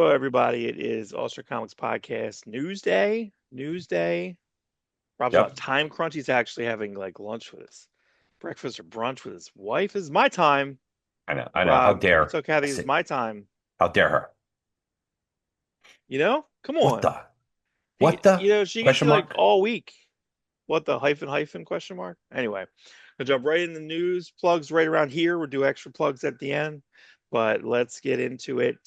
Well, everybody, it is Awestruck Comics Podcast Newsday. Newsday. Rob's on a Yep. time crunch. He's actually having like lunch with his breakfast or brunch with his wife. This is my time. I know. I know. How Rob, what's dare up, I Kathy? This is say, my time. how dare her? Come What on. the? What the? She gets Question you like mark? all week. What the hyphen question mark? Anyway, I'll jump right in the news plugs right around here. We'll do extra plugs at the end, but let's get into it.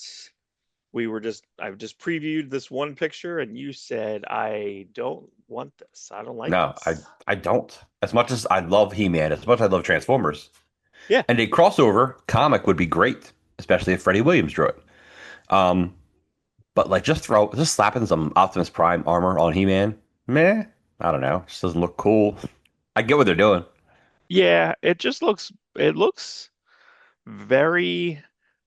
I've just previewed this one picture and you said, I don't want this. I don't like No, I this. I don't. As much as I love He-Man, as much as I love Transformers, Yeah. and a crossover comic would be great, especially if Freddie Williams drew it. Um, but like just slapping some Optimus Prime armor on He-Man, meh. I don't know. Just doesn't look cool. I get what they're doing. Yeah. It looks very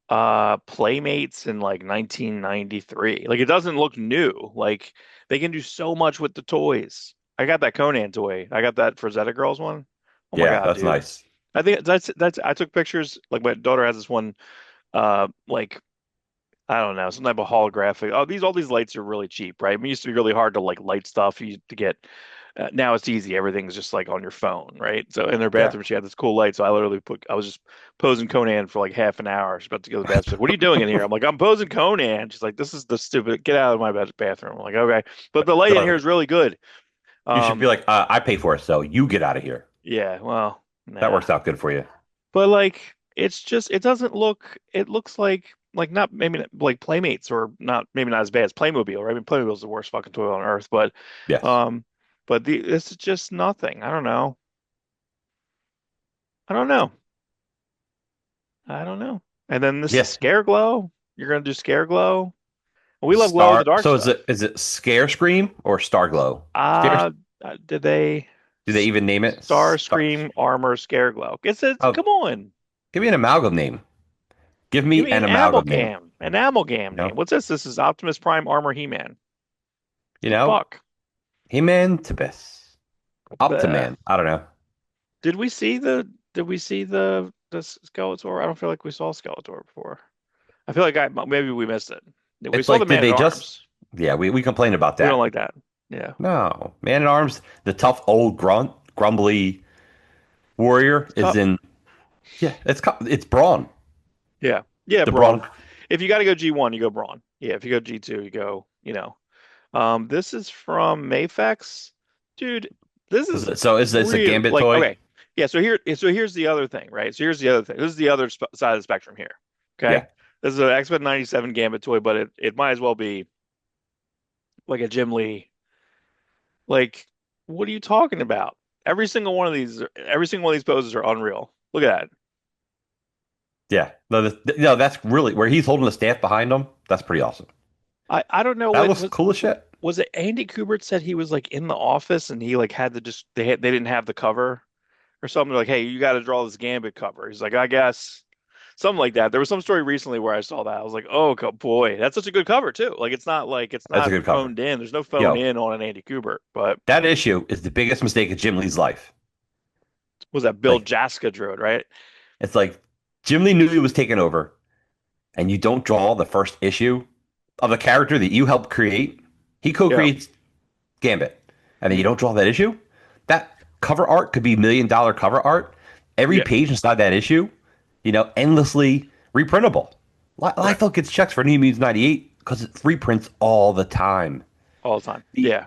Playmates in like 1993. Like it doesn't look new. Like they can do so much with the toys. I got that Conan toy. I got that Frazetta Girls one. Oh my Yeah, God, that's dude. nice. I think that's I took pictures. Like my daughter has this one like I don't know, some type of holographic. Oh, these all these lights are really cheap, right? I mean, it used to be really hard to like light stuff. You used to get now it's easy. Everything's just like on your phone, right? So in their Yeah. bathroom, she had this cool light. So I was just posing Conan for like half an hour. She's about to go to the bathroom. She's like, "What are you doing in here?" I'm like, "I'm posing Conan." She's like, "This is the stupid. Get out of my bathroom." I'm like, "Okay," but the light in here No, is really good. you should be Um, like, I pay for it, so you get out of here. yeah, well, That nah. works out good for you. But like it's just it doesn't look it looks like not maybe not, like Playmates or not maybe not as bad as Playmobil, right? I mean Playmobil's the worst fucking toy on earth, Yes. um this is just nothing. I don't know. I don't know. I don't know. And then this is Yeah. Scare Glow. You're gonna do Scare Glow. We love glow in the Star. dark So stuff. is it Scare Scream or Star Glow? Scare. Uh, did they Do they even name it? Star Star. Scream Armor Scare Glow? It's Oh, come on. give me an amalgam name. Give Give me me an amalgam name. An amalgam You name. know. What's this? This is Optimus Prime Armor He-Man. You The know. fuck? He-Man to Bess. The Optiman. I don't know. did we see the Skeletor? I don't feel like we saw Skeletor before. I feel like I maybe we missed it. We It's saw the like, did Man at they just? Arms. Yeah, we complained about We don't that. like that. Yeah. No, Man at Arms, the tough old grumbly warrior It's is tough. in. Yeah, it's Brawn. Yeah. Yeah, The Braun. Brawn. If you got to go G1, you go Braun. Yeah, if you go G2, you go. This is from Mayfex. Dude, this is So is this a real Gambit like toy? okay. Yeah, so here's the other thing, right? So here's the other thing. This is the other side of the spectrum here. Okay? Yeah. This is an X-Men 97 Gambit toy, but it might as well be like a Jim Lee. Like, what are you talking about? Every single one of these poses are unreal. Look at that. Yeah. No, no, that's really where he's holding the staff behind him. That's pretty awesome. I don't know That what looks cool as shit. was it Andy Kubert said he was like in the office and he like had to just they didn't have the cover or something like, hey, you got to draw this Gambit cover. He's like, I guess something like that. There was some story recently where I saw that. I was like, oh boy, that's such a good cover too. Like it's That's a not good cover. phoned in. There's no phone Yo, in on an Andy Kubert. But that issue is the biggest mistake of Jim Lee's life. was that Bill Like, Jaska drew it, right? it's like Jim Lee knew he was taking over, and you don't draw the first issue of the character that you helped create. He Yeah. co-creates Gambit, and then you Hmm. don't draw that issue. That cover art could be $1 million cover art. Every Yeah. page inside that issue, endlessly reprintable. Right. Liefeld gets checks for New Mutants 98 because it reprints all the time. All the time. The, Yeah.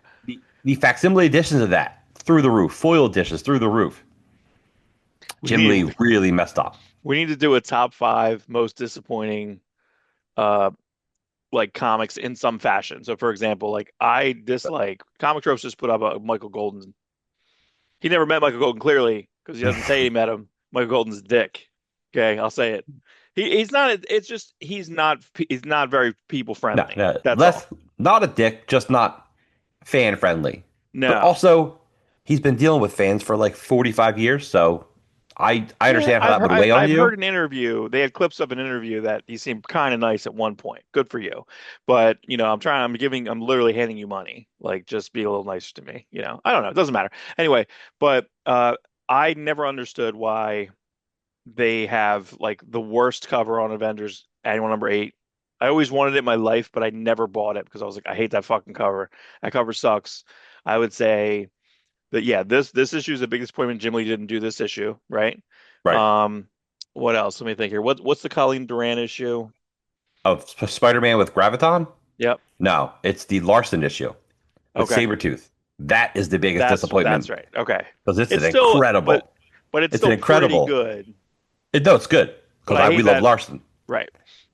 the facsimile editions of that, through the roof. Foil editions, through the roof. We Jim Lee need really messed up. we need to do a top five most disappointing uh like comics in some fashion. So for example, like I dislike Comic Tropes just put up a Michael Golden. He never met Michael Golden clearly because he doesn't say he met him. Michael Golden's a dick. Okay, I'll say it. He's not. It's just he's not very people No, friendly. no, That's less, all. not a dick, just not fan friendly. But No. also, he's been dealing with fans for like 45 years, so I Yeah, understand how that would weigh on I've heard you. an interview. They had clips of an interview that he seemed kind of nice at one point. Good for you. But, I'm literally handing you money. Like, just be a little nicer to me. I don't know. It doesn't matter. Anyway, but I never understood why they have like the worst cover on Avengers Annual number 8. I always wanted it in my life, but I never bought it because I was like, I hate that fucking cover. That cover sucks. I would say that yeah, this issue is the biggest disappointment. Jim Lee didn't do this issue, right? Right. Um, what else? Let me think here. What's the Colleen Durant issue? Of Spider-Man with Graviton? Yep. No, it's the Larson issue with Okay. Sabretooth. That is the biggest That's disappointment right. Okay. because it's It's an still incredible, but it's it's an still pretty incredible. good. No, it's good But because I I hate we love that. Larson. Right.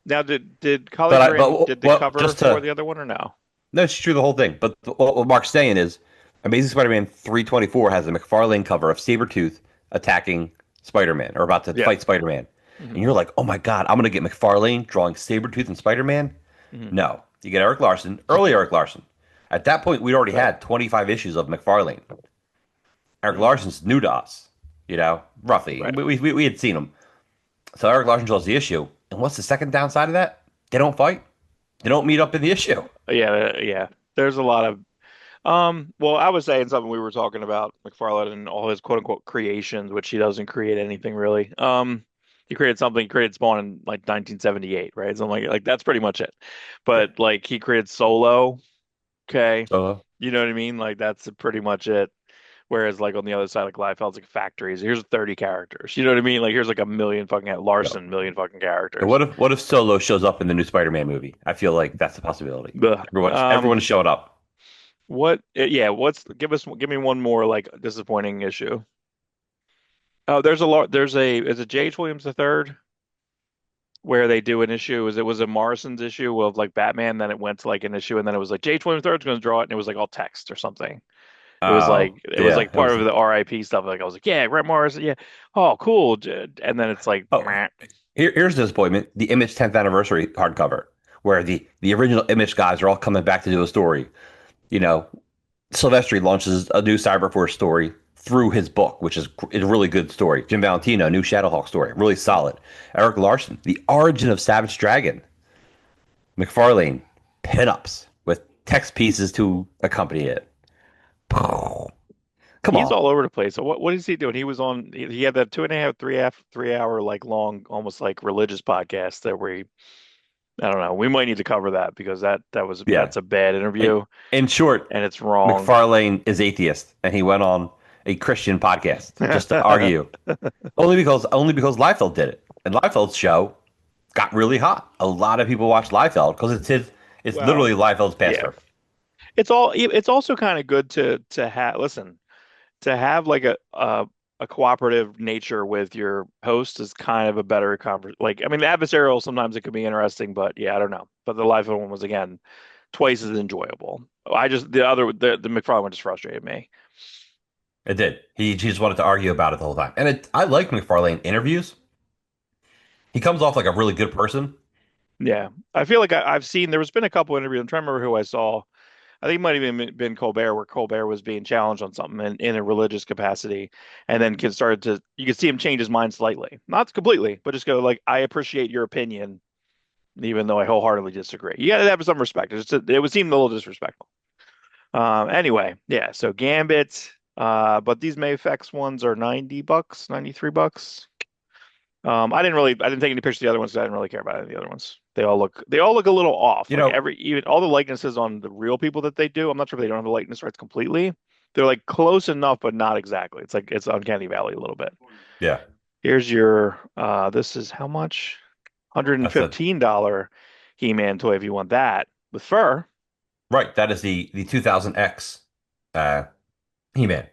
Now did Colleen But Durant did the well, cover just for to the other one or no? no, it's true the whole thing. But what Mark's saying is, Amazing Spider-Man 324 has a McFarlane cover of Sabretooth attacking Spider-Man or about to Yeah. fight Spider-Man, Hmm. and you're like, oh my God, I'm gonna get McFarlane drawing Sabretooth and Spider-Man. Hmm. No, you get Eric Larson, early Eric Larson. At that point, we'd already Right. had 25 issues of McFarlane. Eric Hmm. Larson's new to us, roughly. Right. We had seen him. So Eric Larson draws the issue. And what's the second downside of that? They don't fight. They don't meet up in the issue. Yeah, yeah. There's a lot of well, I was saying something we were talking about McFarlane and all his quote unquote creations, which he doesn't create anything really. He created Spawn in like 1978, right? So I'm like that's pretty much it. Yeah. But like he created Solo, okay? So, You know what I mean? Like that's pretty much it. Whereas like on the other side, like Liefeld's like factories. Here's 30 characters. You know what I mean? Like here's like a million fucking yeah. Larson, million fucking And characters. what if Solo shows up in the new Spider-Man movie? I feel like that's a possibility. Ugh. Everyone's showing up. Yeah, give me one more like disappointing issue. Oh, there's a lot. Is it J.H. Williams the third where they do an issue? It was a Morrison's issue of like Batman, then it went to like an issue, and then it was like J.H. Williams third is going to draw it, and it was like all text or something. Oh, It was yeah. like It part was. of the RIP stuff. Like I was like, yeah, Grant Morrison, yeah, oh cool, and then it's like, Oh, meh. here's the disappointment: the Image 10th anniversary hardcover, where the original Image guys are all coming back to do a story. You know, Silvestri launches a new Cyberforce story through his book, which is a really good story. Jim Valentino, new Shadowhawk story, really solid. Eric Larson, the origin of Savage Dragon. McFarlane, pinups with text pieces to accompany it. Come He's on. all over the place. So what is he doing? He was on. He had that 2.5, 3 hour like long, almost like religious podcast that we. I don't know. We might need to cover that because Yeah. that's a bad In, interview in short, and it's wrong. McFarlane is atheist, and he went on a Christian podcast just to argue. Only because Liefeld did it, and Liefeld's show got really hot. A lot of people watch Liefeld because it's Well, literally Liefeld's yeah. pastor. It's also kind of good to have listen to have like a cooperative nature with your host is kind of a better conversation. Like I mean, the adversarial sometimes it could be interesting, but yeah, I don't know. But the live one was again twice as enjoyable. I just the McFarlane one just frustrated me. It did. He just wanted to argue about it the whole time, and I like McFarlane interviews. He comes off like a really good person. Yeah, I feel like I've seen there was been a couple interviews. I'm trying to remember who I saw. I think it might have even been Colbert, where Colbert was being challenged on something in a religious capacity, and then can started to you could see him change his mind slightly, not completely, but just go like, I appreciate your opinion, even though I wholeheartedly disagree. You got to have some respect. It would seem a little disrespectful. Anyway, yeah. So Gambit, but these Mayfex ones are $90, $93. I didn't take any pictures of the other ones because I didn't really care about any of the other ones. They all look a little off. You Like know, even all the likenesses on the real people that they do. I'm not sure if they don't have the likeness rights completely. They're like close enough, but not exactly. It's like it's Uncanny Valley a little bit. yeah, Here's your this is how much? that's it. $115 He-Man toy if you want that with fur. Right, that is the 2000X uh, He-Man,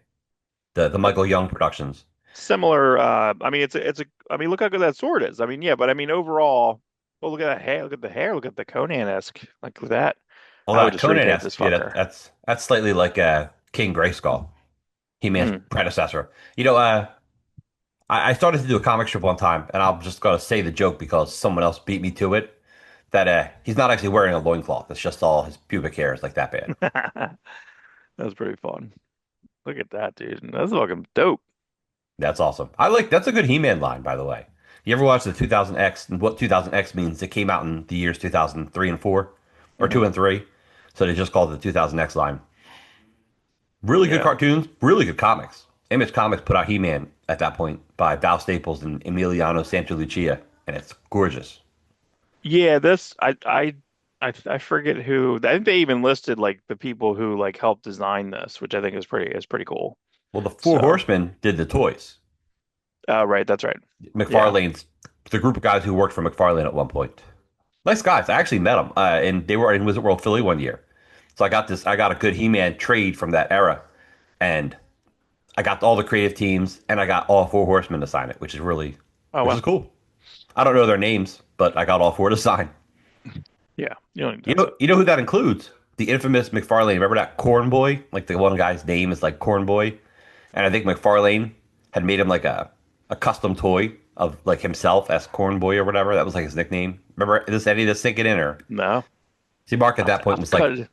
the Michael Young Productions. Similar I mean it's a I mean look how good that sword is. I mean yeah, but I mean overall, well look at that hair, look at the hair, look at the Conan-esque. Like with that, Well, I would that just repaint Conan-esque, this yeah, fucker. that's slightly like King Grayskull, He-Man's Hmm. predecessor. I started to do a comic strip one time, and I'm just gonna say the joke because someone else beat me to it. That he's not actually wearing a loincloth. It's just all his pubic hair is like that bad. That's pretty fun. Look at that, dude. That's fucking dope. That's awesome. That's a good He-Man line, by the way. You ever watch the 2000X and what 2000X means? It came out in the years 2003 and 4 or 2 Hmm. and 3. So they just called it the 2000X line. Really good Yeah. cartoons, really good comics. Image Comics put out He-Man at that point by Val Staples and Emiliano Santalucia, and it's gorgeous. Yeah, this I forget who. I think they even listed like the people who like helped design this, which I think is pretty cool. Well, the Four So, Horsemen did the toys. right, that's right. Yeah. McFarlane's the group of guys who worked for McFarlane at one point. Nice guys. I actually met them, and they were in Wizard World Philly one year. So I got this. I got a good He-Man trade from that era, and I got all the creative teams, and I got all Four Horsemen to sign it, Oh which is well. cool. I don't know their names, but I got all four to sign. Yeah. You don't need that. You know who that includes? The infamous McFarlane. Remember that Corn Boy? Like the one guy's name is like Corn Boy, and I think McFarlane had made him like a custom toy of like himself as Corn Boy or whatever. That was like his nickname. Remember this? Any of this sinking in or? No. See, Mark at I'll, that I'll point was cut like it.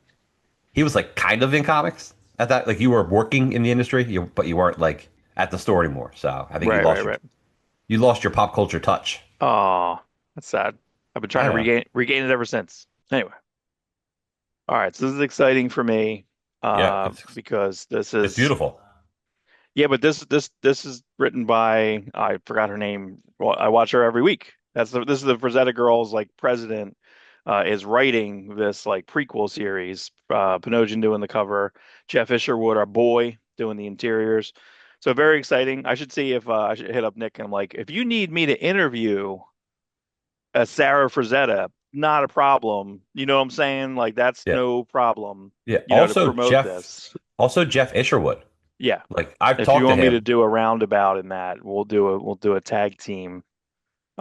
he was like kind of in comics at that. Like you were working in the industry, but you weren't like at the store anymore. So I think Right, right, right. you lost your pop culture touch. Oh, that's sad. I've been trying I to don't know. regain it ever since. Anyway, all right. So this is exciting for me, Yeah, because this it's is beautiful. yeah, but this is written by I forgot her name. Well, I watch her every week. This is the Frazetta girls like president is writing this like prequel series. Panosian doing the cover, Jeff Isherwood, our boy, doing the interiors. So very exciting. I should see if I should hit up Nick and I'm like, if you need me to interview a Sarah Frazetta, not a problem. You know what I'm saying? Like that's Yeah, no problem. yeah. To promote this. Also Jeff Isherwood. Yeah. Like I've If you talked to want me to him. do a roundabout in that, we'll do a tag team.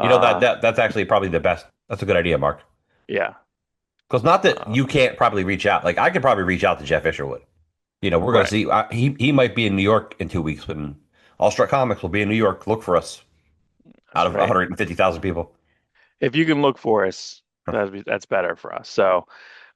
You know Uh, that's actually probably the best. That's a good idea, Mark. yeah. Because not that Uh, you can't probably reach out. Like I could probably reach out to Jeff Isherwood. You know, we're gonna right. see. He might be in New York in 2 weeks when Awestruck Comics will be in New York. Look for us out That's of right. 150,000 people. If you can look for us, that's better for us. So,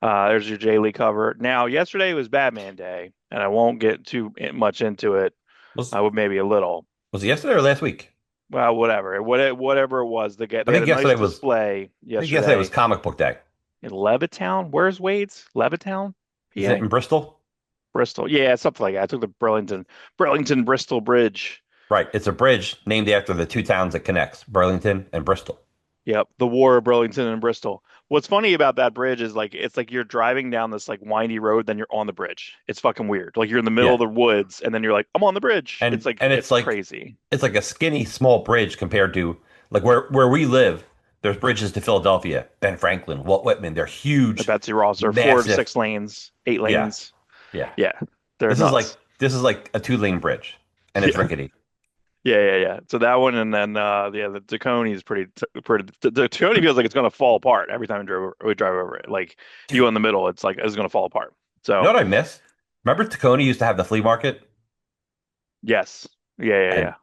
there's your Jay Lee cover. Now, yesterday was Batman Day, and I won't get too much into it. Was I would maybe a little. was it yesterday or last week? Well, whatever. Whatever it was, I they had think a nice yesterday was. display I think yesterday was yesterday Comic Book Day. in Levittown. Where's Wade's? Levittown, Is it PA? in Bristol? Bristol. Yeah, something like that. I took the Burlington Bristol Bridge. Right. It's a bridge named after the two towns it connects, Burlington and Bristol. Yep, the War of Burlington and Bristol. What's funny about that bridge is like it's like you're driving down this like windy road, then you're on the bridge. It's fucking weird. Like you're in the middle Yeah. of the woods, and then you're like, I'm on the bridge. And It's crazy. it's like a skinny small bridge compared to like where we live. There's bridges to Philadelphia, Ben Franklin, Walt Whitman. They're The huge, Betsy Ross are 4 to 6 massive. lanes, eight Yeah. lanes. Yeah. Yeah, they're nuts. This is like a two-lane bridge and it's Yeah, rickety. yeah. So that one, and then yeah, the Tacony is pretty. The Tacony feels like it's gonna fall apart every time we drive over it. Like you Dude, in the middle, it's like it's gonna fall apart. you know So what I miss? Remember Tacony used to have the flea market? yes, And yeah.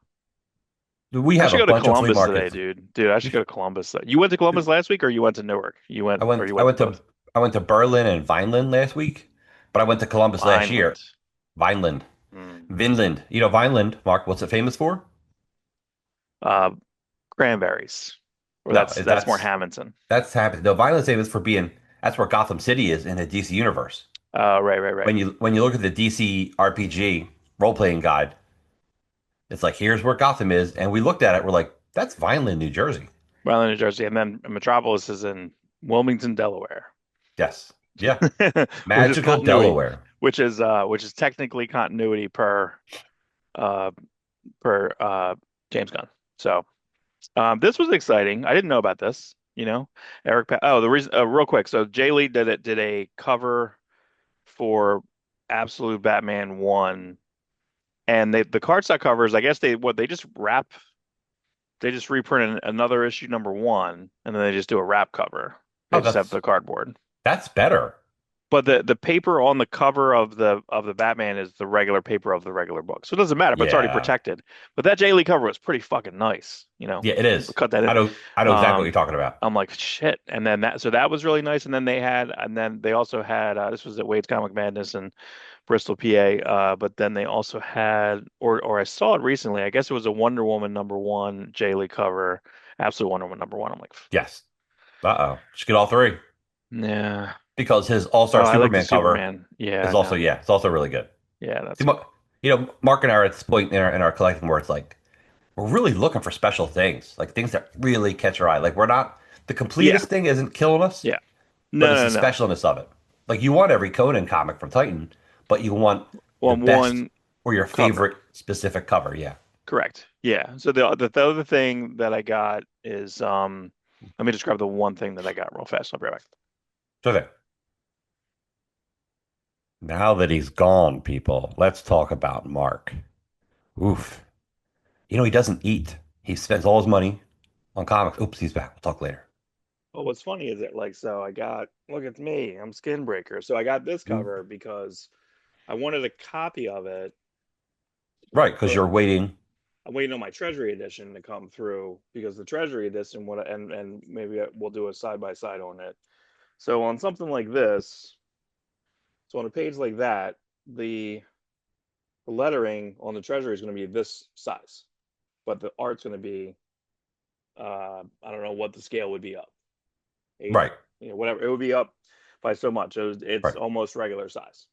we I have should a go to bunch of flea Columbus today, markets. dude. Dude, I should We, go to Columbus. You went to Columbus last week, or you went to Newark? You I went to went to both? Berlin and Vineland last week, but I went to Columbus last year. Vineland. Vineland. Mm. Vinland. You know Vineland, Mark, what's it famous for? Uh, Cranberries. Or No, that's more Hamilton. that's happened. No, Vineland's famous for being that's where Gotham City is in the DC universe. Right. When you look at the DC RPG role playing guide, it's like here's where Gotham is, and we looked at it, we're like, that's Vineland, New Jersey. Vineland, New Jersey, and then Metropolis is in Wilmington, Delaware, Yes. Yeah. which is Magical continuity, Delaware. which is technically continuity uh per James Gunn. So this was exciting. I didn't know about this. Oh, the reason real quick. So Jay Lee did a cover for Absolute Batman 1, and the cardstock covers, I guess they just they just reprint another issue number 1, and then they just do a wrap cover. Oh, They just have the cardboard. that's better. But the paper on the cover of the Batman is the regular paper of the regular book. So it doesn't matter, but it's already Yeah. protected. But that Jay Lee cover was pretty fucking nice, Yeah, it is. cut that in. I know exactly what you're Um, talking about. I'm like, shit. And then that was really nice. And then they also had, this was at Wade's Comic Madness in Bristol, PA. But then they also had, or I saw it recently. I guess it was a Wonder Woman number 1 Jay Lee cover, Absolute Wonder Woman number 1. I'm like, Yes. Uh-oh. Just get all three. nah. Because his Oh, All-Star I like the Superman cover Superman. Yeah, is also, no. yeah, it's also really good. Yeah, See, that's cool. Mark and I are at this point in our collecting where it's like we're really looking for special things, like things that really catch our eye. Like we're not The Yeah, completest thing isn't killing us, yeah. but No, it's the no, no. specialness of it. Like you want every Conan comic from Titan, but you want the Well, best one or your cover. favorite specific cover. Yeah. Correct. Yeah. So the other thing that I got is let me describe the one thing that I got real fast. I'll be right back. So there. Now that he's gone, people, let's talk about Mark. Oof. He doesn't eat. He spends all his money on comics. Oops, he's back. We'll talk later. Well, what's funny is that so I got look at me, I'm Skin Breaker. So I got this Mm. cover because I wanted a copy of it, Right, because but you're waiting. I'm waiting on my Treasury edition to come through because the Treasury edition would and maybe we'll do a side by side on it. So on something like this, so on a page like that, the lettering on the Treasury is going to be this size, but the art's going to be I don't know what the scale would be up, eighth, Right, whatever. It would be up by so much. It's right. almost regular size.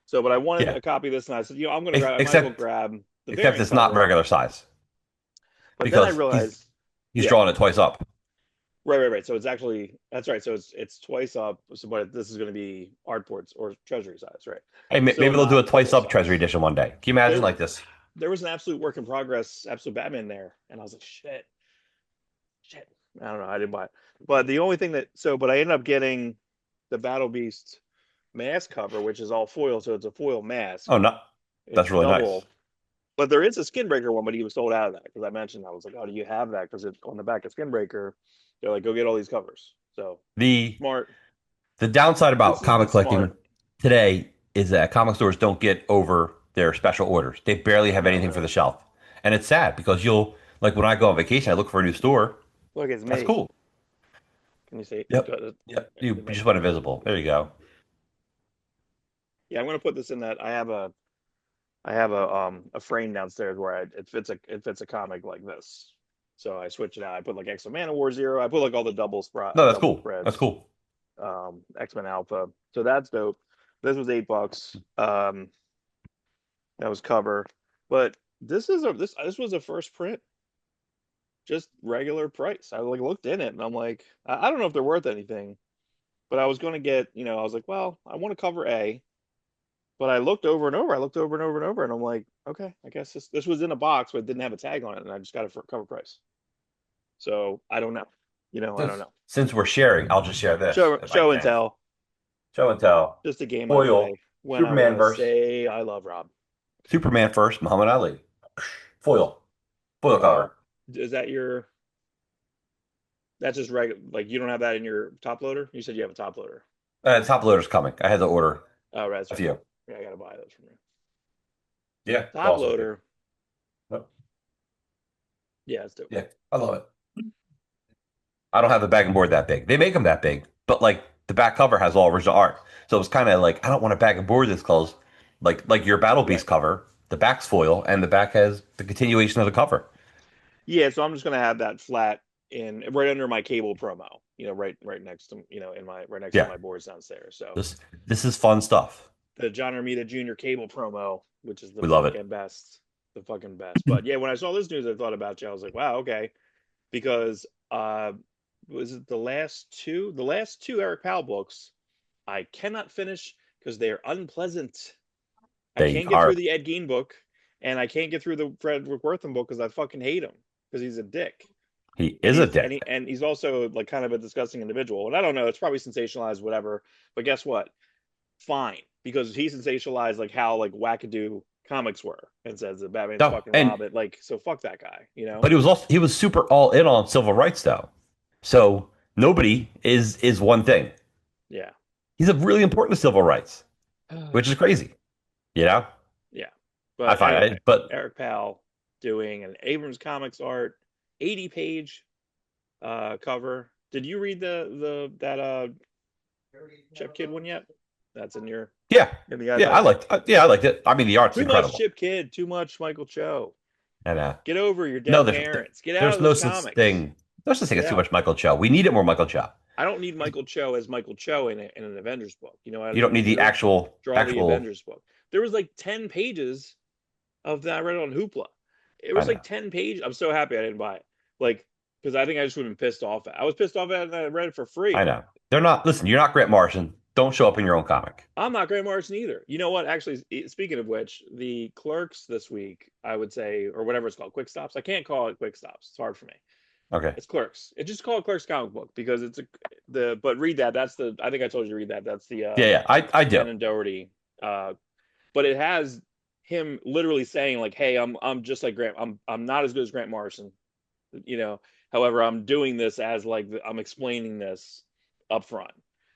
So, but I wanted Yeah. a copy of this, and I said, I'm going to grab. I might as well Except grab the except variant it's not cover. regular size But then I because he's realized, he's yeah, drawing it twice up. right. So it's actually that's right. So it's twice up. So, but this is going to be art ports or treasury size, right? Hey, Still maybe they'll do not a twice full up Treasury size. edition one day. Can you imagine There, like this? there was an absolute work in progress, absolute Batman there, and I was like, shit. I don't know. I didn't buy it. But the only thing but I ended up getting the Battle Beast mask cover, which is all foil. So it's a foil mask. Oh, no, that's It's really nice. double. But there is a Skinbreaker one, but he was sold out of that because I mentioned I was like, oh, do you have that? Because it's on the back of Skinbreaker. They're like, go get all these covers. So The smart. the downside This about is comic collecting smart. today is that comic stores don't get over their special orders. They barely have Not anything for the really. shelf, and it's sad because you'll like when I go on vacation, I look for a new store. Look, it's That's me. cool. Can you see? Yep. Yep. You It just might went be. invisible. There you go. Yeah, I'm gonna put this in that. I have a frame downstairs where it fits a comic like this. So I switch it out. I put like X Men Man of War Zero. I put like all the No, that's double cool. That's spreads. cool. X Men Alpha. So that's dope. This was $8. That was cover, but this was a first print, just regular price. I like looked in it and I'm like, I don't know if they're worth anything, but I was going to get, I was like, well, I want to cover A, but I looked over and over. I looked over and over and over, and I'm like, okay, I guess this was in a box, but it didn't have a tag on it, and I just got it for cover price. So I don't know. I don't Since know. since we're sharing, I'll just share this Show if I show and can. tell. Show and tell. Just a game I Foil. play when I Superman want to verse. say I love Rob. Superman first. Muhammad Ali. Foil. Foil Uh, cover. is that your? That's just regular. Like you don't have that in your top loader. You said you have a top loader. Top loader's coming. I had to order Oh, right, that's a right. few. Yeah, I gotta buy those from you. Yeah, it's Top awesome. loader. Yep. Yeah, it's dope. Yeah, I love it. I don't have the bag and board that big. They make them that big, but like the back cover has all original art. So it's kind of like I don't want to bag and board this because like your Battle Beast Right. cover, the back's foil and the back has the continuation of the cover. Yeah, so I'm just gonna have that flat in right under my cable promo. Right next to in my right next to Yeah, my boards downstairs. So this this is fun stuff. the John Romita Jr. cable promo, which is We love it. the fucking best. But yeah, when I saw this news, I thought about you. I was like, wow, okay, because was it the last two Eric Powell books? I cannot finish because they are unpleasant. I They can't get are. through the Ed Gein book, and I can't get through the Frederick Wortham book because I fucking hate him because he's a dick. He And is a he's dick. and he's also like kind of a disgusting individual. And I don't know, it's probably sensationalized, whatever. But guess what? Fine, because he sensationalized like how like wackadoo comics were, and says that Batman's No, fucking and Robin. Like, so fuck that guy, but he was super all in on civil rights though. So nobody is one thing. Yeah, He's a really important to civil rights, which is crazy. You know, yeah. I But find anyway, it. But Eric Powell doing an Abrams Comics art 80-page cover. Did you read the that Chip Kid one yet? That's yeah, in the yeah, iPad. I liked it. I mean, the art's Too much incredible. Chip Kid, too much Michael Cho. And Get over your no, dead parents. Get out there's of no those such comics. thing. There's such thing Get as too out. much Michael Cho. We needed more Michael Cho. I don't need Michael Cho as Michael Cho in an Avengers book. You know what I You don't need mean? the Draw the actual. Avengers book. There was like 10 pages of that I read on Hoopla. It I was know. like 10 pages. I'm so happy I didn't buy it. Like because I think I just would have been pissed off. I was pissed off at it and I read it for I free. know. They're not, listen, you're not Grant Morrison. Don't show up in your own comic. I'm not Grant Morrison either. You know what? Actually, speaking of which, the clerks this week, I would say, or whatever it's called, quick stops. I can't call it quick stops. It's hard for me. Okay. It's clerks. It just call it clerks comic book because it's the but read that. That's the I think I told you to read that. That's the Yeah, yeah. I do. Shannon Doherty. But it has him literally saying like, "Hey, I'm just like Grant. I'm not as good as Grant Morrison. You know, however, I'm doing this as like I'm explaining this up front."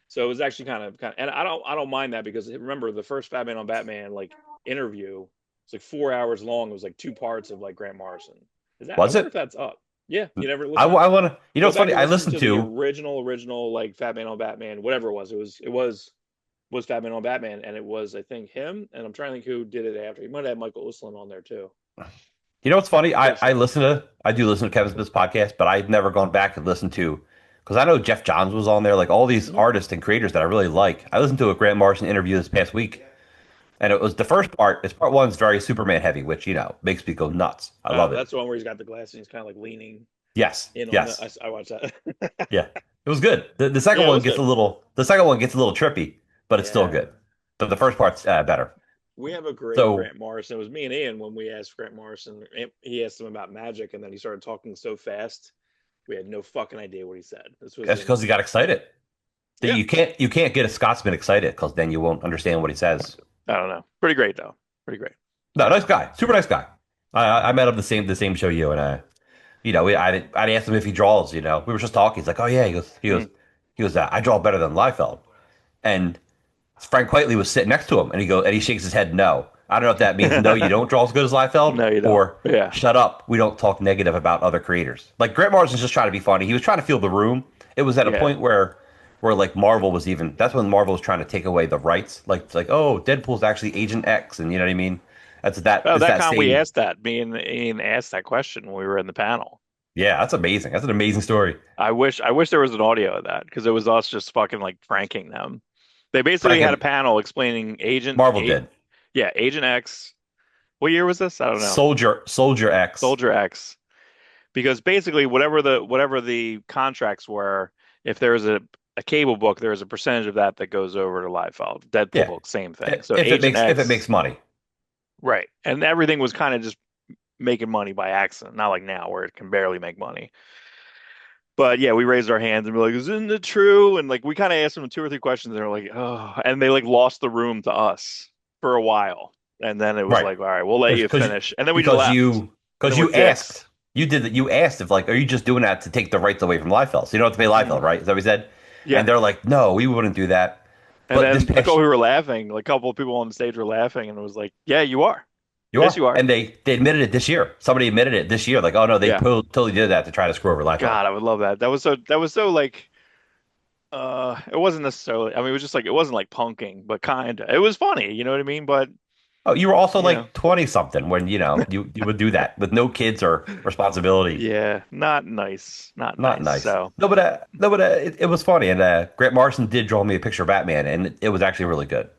So it was actually and I don't mind that because remember the first Batman on Batman like interview, it's like 4 hours long. It was like two parts of like Grant Morrison. Is that? I Was wonder if it? that's up. Yeah, you never listen to it? I want to, Go it's back funny. and I listen listened to the to, original like Batman on Batman, whatever it was. It was Batman on Batman, and it was I think him, and I'm trying to think who did it after. He might have had Michael Uslan on there too. what's funny? Close second. I do listen to Kevin Smith's podcast, but I've never gone back and listened to, because I know Jeff Johns was on there, like all these Mhm. artists and creators that I really like. I listened to a Grant Morrison interview this past week, and it was the first part. It's part one's very Superman heavy, which makes me go nuts. I love it. That's the one where he's got the glasses. And he's kind of like leaning Yes, in on the. yes, I watched that. yeah. It was good. The second Yeah, it one was gets good. the second one gets a little trippy, but it's still Yeah, good. But the first part's better. we have a great So Grant Morrison. It was me and Ian when we asked Grant Morrison. He asked him about magic, and then he started talking so fast. We had no fucking idea what he said. This was that's because in he got excited. That yeah. you can't get a Scotsman excited because then you won't understand what he says. I don't know. Pretty great though. Pretty great. No, nice guy, super nice guy. I met him the same show you and I asked him if he draws. We were just talking. He's like, oh yeah, Mm. he goes, I draw better than Liefeld. And Frank Quitely was sitting next to him, and he shakes his head no. I don't know if that means no, you don't draw as good as Liefeld, No, you don't. or Yeah. shut up, we don't talk negative about other creators. Like Grant Morrison's just trying to be funny. He was trying to feel the room. It was at a Yeah. point where like Marvel was even. That's when Marvel was trying to take away the rights. Like it's like, oh, Deadpool's actually Agent X, and you know what I mean. Oh, It's that that con we same. asked that. Me and Ian asked that question when we were in the panel. Yeah, that's amazing. That's an amazing story. I wish there was an audio of that because it was us just fucking like pranking them. They basically Frank had a and panel explaining Marvel did. yeah, Agent X. What year was this? I don't know. Soldier X. Soldier X. Because basically whatever the contracts were, if there was a cable book, there was a percentage of that that goes over to Liefeld. Deadpool Yeah, book, same thing. So if Agent it X, makes money. right. And everything was kind of just making money by accident, not like now where it can barely make money. But yeah, we raised our hands and we're like, isn't it true? And like we kind of asked them two or three questions, and they're like, oh, and they like lost the room to us for a while. And then it was Right. like, all right, we'll let you Because finish. And then we just because left. you And because then we're you dicks. asked you asked if like, are you just doing that to take the rights away from Liefeld, so you don't have to pay Mm. Liefeld, right? Is that what he said? Yeah. And they're like, no, we wouldn't do that. And But this then I thought past we were laughing. Like a couple of people on the stage were laughing, and it was like, yeah, you are. you Yes, are, you are. and they admitted it this year. Somebody admitted it this year. Like, oh no, they Yeah. totally did that to try to screw over Liefeld. God, I would love that. That was so like it wasn't necessarily I mean it was just like it wasn't like punking, but kinda. It was funny, you know what I mean? But Oh, you were also you know, like 20 something when you would do that with no kids or responsibility. yeah, not nice. Not Not nice. nice. So No, but it was funny, and Grant Morrison did draw me a picture of Batman, and it was actually really good.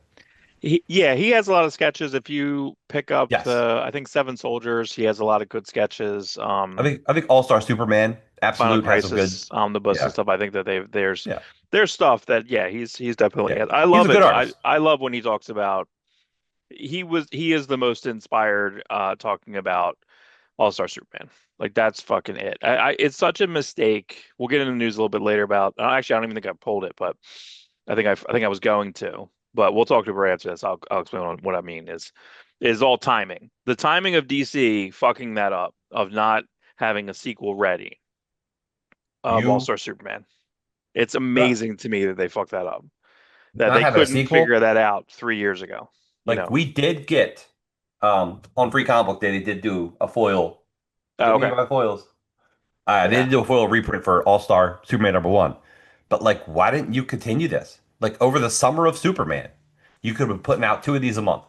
he has a lot of sketches. If you pick up Yes, the I think Seven Soldiers, he has a lot of good sketches. I think All Star Superman Final Absolute has some good. Crisis omnibus and Yeah, stuff. I think that there's yeah, there's stuff that yeah, he's definitely yeah. I He's a love good it. I artist. I love when he talks about he is the most inspired talking about All-Star Superman. Like that's fucking it. It's such a mistake. We'll get into the news a little bit later about actually I don't even think I pulled it, but I think I was going to. But we'll talk to Bray after this. I'll explain what I mean is all timing. The timing of DC fucking that up of not having a sequel ready of You All-Star Superman. It's not amazing to me that they fucked that up. That not they having a couldn't sequel. figure that out 3 years ago. You Like know. we did get on Free Comic Book Day, they did do a foil. Oh, Get me okay. my foils. They Yeah. did do a foil reprint for All Star Superman #1. But like, why didn't you continue this? Like over the summer of Superman, you could have been putting out two of these a month.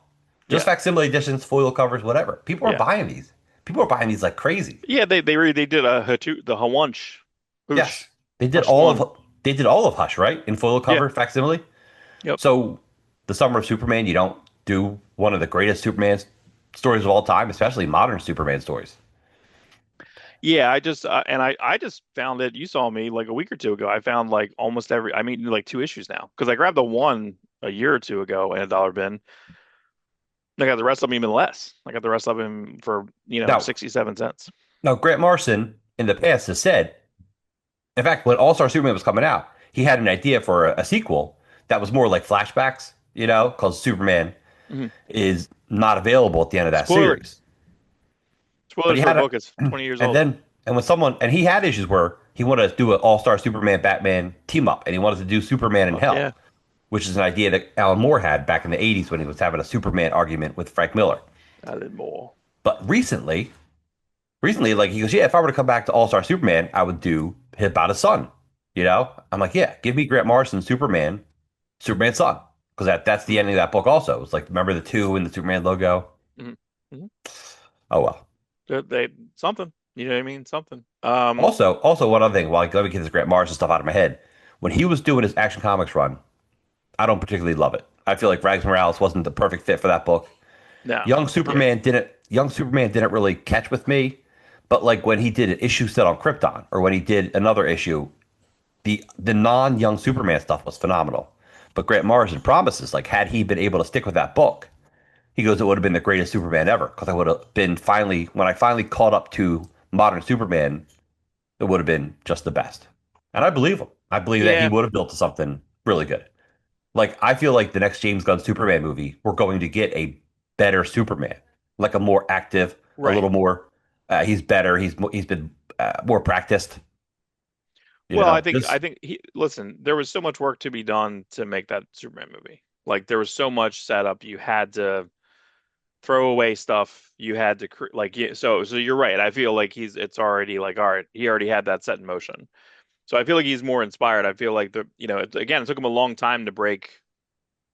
Just Yeah. facsimile editions, foil covers, whatever. People are Yeah. buying these. People are buying these like crazy. Yeah, they did a the Hawunch Yes. Hooch They did Hush all one. of they did all of Hush, right? In foil Yeah. cover facsimile. Yep. So the summer of Superman, you don't do one of the greatest Superman stories of all time, especially modern Superman stories. Yeah, I just and I just found it. You saw me like a week or two ago. I found like almost every. I mean, like two issues now because I grabbed the one a year or two ago in a dollar bin. I got the rest of them even less. I got the rest of them for Now, 67 cents. Grant Morrison in the past has said, in fact, when All Star Superman was coming out, he had an idea for a sequel that was more like flashbacks, because Superman Hmm. is not available at the end of that Spoiler series. But spoilers he for a had a, book that's 20 years and old. then, and when someone, and he had issues where he wanted to do an All Star Superman Batman team up, and he wanted to do Superman in Fuck Hell, yeah, which is an idea that Alan Moore had back in the 80s when he was having a Superman argument with Frank Miller. I did more. But recently, like he goes, yeah, if I were to come back to All Star Superman, I would do Hit about his son. I'm like, yeah, give me Grant Morrison, Superman, Superman's son, because that's the ending of that book. Also, it's like remember the two in the Superman logo. Hmm. Hmm. Oh well. They something. You know what I mean? Something. Also one other thing. While let me get this Grant Morrison stuff out of my head, when he was doing his Action Comics run, I don't particularly love it. I feel like Rags Morales wasn't the perfect fit for that book. No. Young Superman didn't really catch with me, but like when he did an issue set on Krypton, or when he did another issue, the non Young Superman stuff was phenomenal. But Grant Morrison promises, like, had he been able to stick with that book, he goes, it would have been the greatest Superman ever. Because I would have been finally, when I finally caught up to modern Superman, it would have been just the best. And I believe him. I believe that he Yeah. would have built something really good. Like, I feel like the next James Gunn Superman movie, we're going to get a better Superman, like a more active, a Right. little more. He's better. He's been more practiced. Well, I This think he listen, there was so much work to be done to make that Superman movie. Like there was so much setup. You had to throw away stuff. You had to like so you're right. I feel like it's already like all right, he already had that set in motion. So I feel like he's more inspired. I feel like again, it took him a long time to break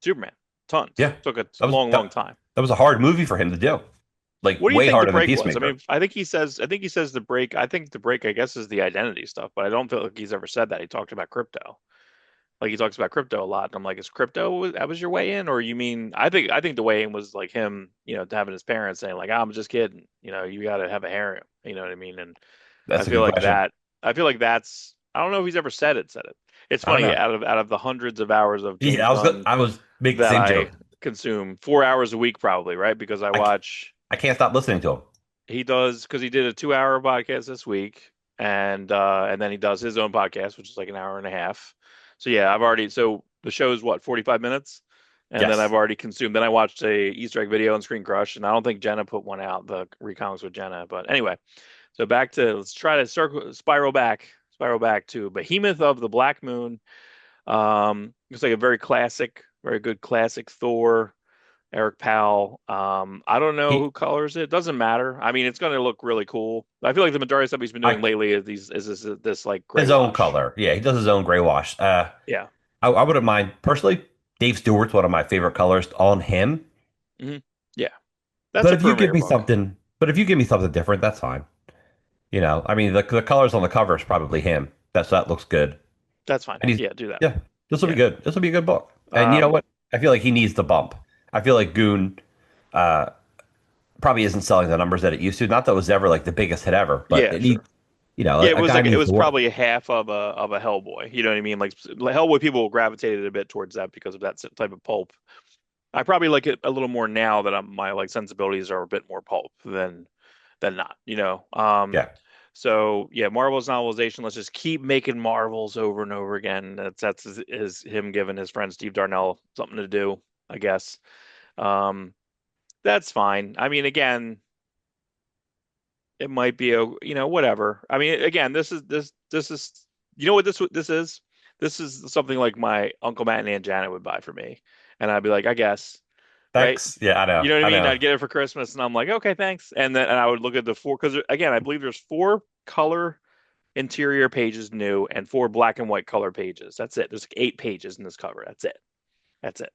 Superman. Tons. Yeah, Took a that was long, long time. that was a hard movie for him to do. Like What do you way think the harder than break was? I Peacemaker. mean, he says the break. I think the break, I guess, is the identity stuff, but I don't feel like he's ever said that. He talked about crypto. Like he talks about crypto a lot. And I'm like, is crypto that was your way in, or you mean? I think the way in was like him, having his parents saying like, I'm just kidding. You got to have a harem. You know what I mean? And I That's a feel good like question. that. I feel like that's. I don't know if he's ever said it. Said it. It's I don't funny. know. Out of the hundreds of hours of Yeah, James Gunn I was make the that same I joke. consume, 4 hours a week probably, right? Because I I can't, watch. I can't stop listening to him. He does because he did a 2 hour podcast this week, and then he does his own podcast, which is like an hour and a half. So yeah, so the show is what 45 minutes, and then I've Yes. already consumed. Then I watched a Easter egg video on Screen Crush, and I don't think Jenna put one out, the recomics with Jenna. But anyway, so back to let's try to spiral back to Behemoth of the Black Moon. It's like a very classic, very good classic Thor. Eric Powell. I don't know who He colors it. Doesn't matter. I mean, it's going to look really cool. I feel like the majority of stuff he's been doing I lately is this like gray his own wash. color. Yeah, he does his own gray wash. Yeah. I wouldn't mind personally. Dave Stewart's one of my favorite colors on him. Hmm. Yeah. That's a Vermeer book. But if you give me something different, that's fine. I mean, the colors on the cover is probably him. That looks good. That's fine. And he's Yeah, do that. yeah, this will be Yeah. good. This will be a good book. And you know Um, what? I feel like he needs the bump. I feel like Goon uh, probably isn't selling the numbers that it used to. Not that it was ever like the biggest hit ever, but yeah, it needs sure. Yeah, a guy it needs was to work. probably half of a Hellboy. You know what I mean? Like Hellboy people gravitated a bit towards that because of that type of pulp. I probably like it a little more now that my like sensibilities are a bit more pulp than not, you know. Yeah, So yeah, Marvel's novelization. Let's just keep making Marvels over and over again. That's him giving his friend Steve Darnell something to do, I guess. Um, that's fine. I mean, again, it might be whatever. I mean, again, this is what this is. This is something like my Uncle Matt and Aunt Janet would buy for me, and I'd be like, I guess, right? thanks. Yeah, You know what I I mean? know. I'd get it for Christmas, and I'm like, okay, thanks. And I would look at the four because again, I believe there's four color interior pages new and four black and white color pages. That's it. There's like 8 pages in this cover. That's it. That's it.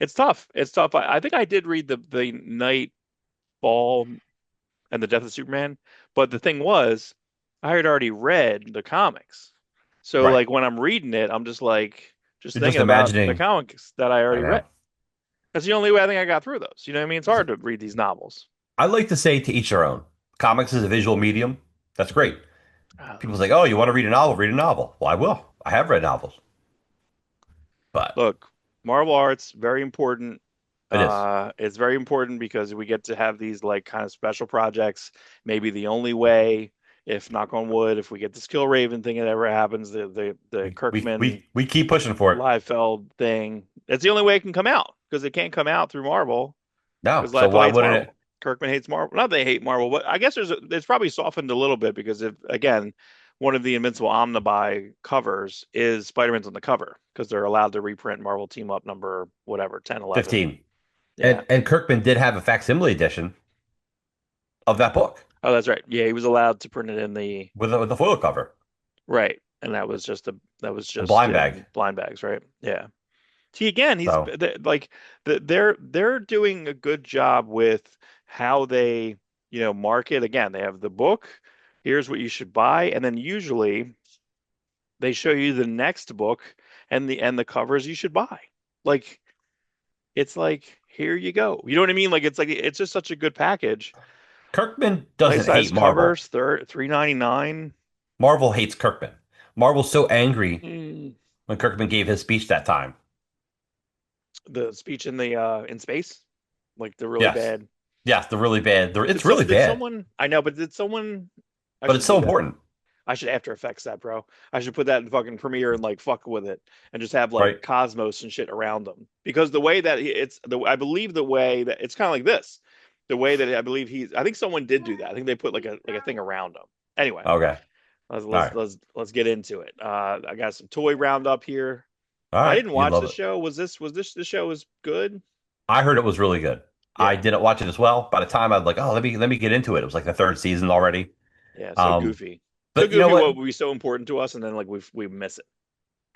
It's tough. It's tough. I think I did read the Nightfall and the Death of Superman, but the thing was, I had already read the comics. So Right. like when I'm reading it, I'm just You're just thinking about the imagining. comics that I I already know. read. That's the only way I think I got through those. You know what I mean? It's hard to read these novels. I like to say to each their own. Comics is a visual medium. That's great. Uh, People's like, oh, you want to read a novel? Read a novel. Well, I will. I have read novels, but Look, Marvel Arts very important. it is It's very important because we get to have these like kind of special projects. Maybe the only way, if knock on wood, if we get this Kill Raven thing that ever happens, the we we Kirkman we we keep pushing for it. Liefeld thing, it's the only way it can come out because it can't come out through Marvel No, because so Liefeld why hates wouldn't it? Marvel. Kirkman hates Marvel. Not that they hate Marvel, but I guess it's probably softened a little bit because if again, one of the Invincible Omnibuy covers is Spider-Man's on the cover because they're allowed to reprint Marvel Team Up number whatever 10, 11. 15. Yeah. And Kirkman did have a facsimile edition of that book Oh, that's right. Yeah, he was allowed to print it in the with a foil cover, right, and that was a just blind bag. in blind bags, right? Yeah. See, again, So like they're doing a good job with how they, market. Again, they have the book. Here's what you should buy, and then usually they show you the next book and the covers you should buy. Like it's like here you go. You know what I mean? Like it's just such a good package. Kirkman Nice doesn't size hate Marvel. covers, they're 3.99. Marvel hates Kirkman. Marvel's so angry Mm. when Kirkman gave his speech that time. The speech in the in space, like the really Yes. bad. Yes, the really bad. It's really Did bad, someone? I know, but did someone? I but it's should so do that. important, I should After Effects that, bro. I should put that in fucking Premiere and like fuck with it and just have like right? Cosmos and shit around them because the way that I believe the way that it's kind of like this, the way that I believe I think someone did do that. I think they put like a thing around him. Anyway, Okay. let's All let's right. let's let's get into it. I got some toy roundup here. All I right. didn't You watch love the it. show. Was this the show was good? I heard it was really good. I Yeah. didn't watch it as well. By the time I was like, oh, let me get into it. It was like the third season already. Yeah, so Um, goofy. So but you know goofy what? what would be so important to us and then like we miss it.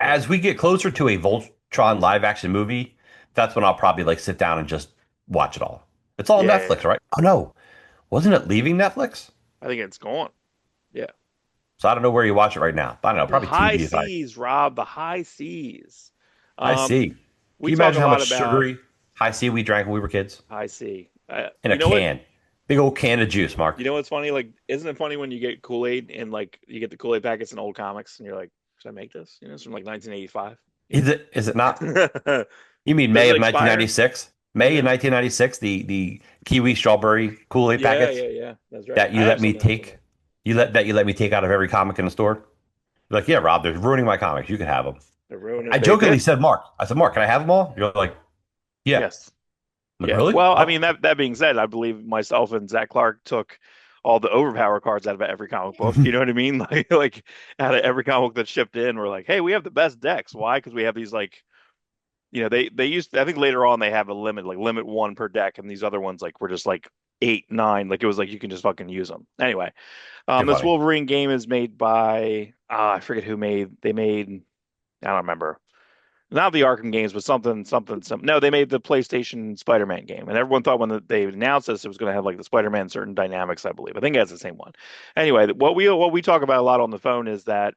Yeah. As we get closer to a Voltron live action movie, that's when I'll probably like sit down and just watch it all. It's all on Yeah, yeah, Netflix, yeah. right? Oh no, wasn't it leaving Netflix? I think it's gone. Yeah. So I don't know where you watch it right now. I don't know, The probably high Tubi if seas, Rob, the high seas. I Um, see. Can we you talk a imagine how lot much about sugary high C we drank when we were kids? high sea. In a can. Big old can of juice, Mark. You know what's funny? Like, isn't it funny when you get Kool-Aid and like you get the Kool-Aid packets in old comics and you're like, should I make this? It's from like 1985. Is it not? Does You mean May it of expire? 1996? May of Yeah. 1996, the kiwi strawberry Kool-Aid Yeah, packets yeah, yeah. That's right. that I you have let me some of that somewhere. take, you let me take out of every comic in the store. You're like, yeah, Rob, they're ruining my comics. You can have them. They're ruining. I They jokingly did. said, Mark. I said, Mark, can I have them all? You're like, yeah. Yes. I'm like, Yeah. really? Well, I Oh. mean that being said, I believe myself and Zach Clark took all the overpower cards out of every comic book. You know what I mean? Like out of every comic book that shipped in, we're like, hey, we have the best decks. Why? Because we have these like, they used. I think later on they have a limit, like limit one per deck, and these other ones like were just like eight, nine. Like it was like you can just fucking use them. Anyway, Too this funny. Wolverine game is made by I forget who made. They made. I don't remember. Not the Arkham games, but something. No, they made the PlayStation Spider-Man game, and everyone thought when they announced this, it was going to have like the Spider-Man certain dynamics. I believe. I think it has the same one. Anyway, what we talk about a lot on the phone is that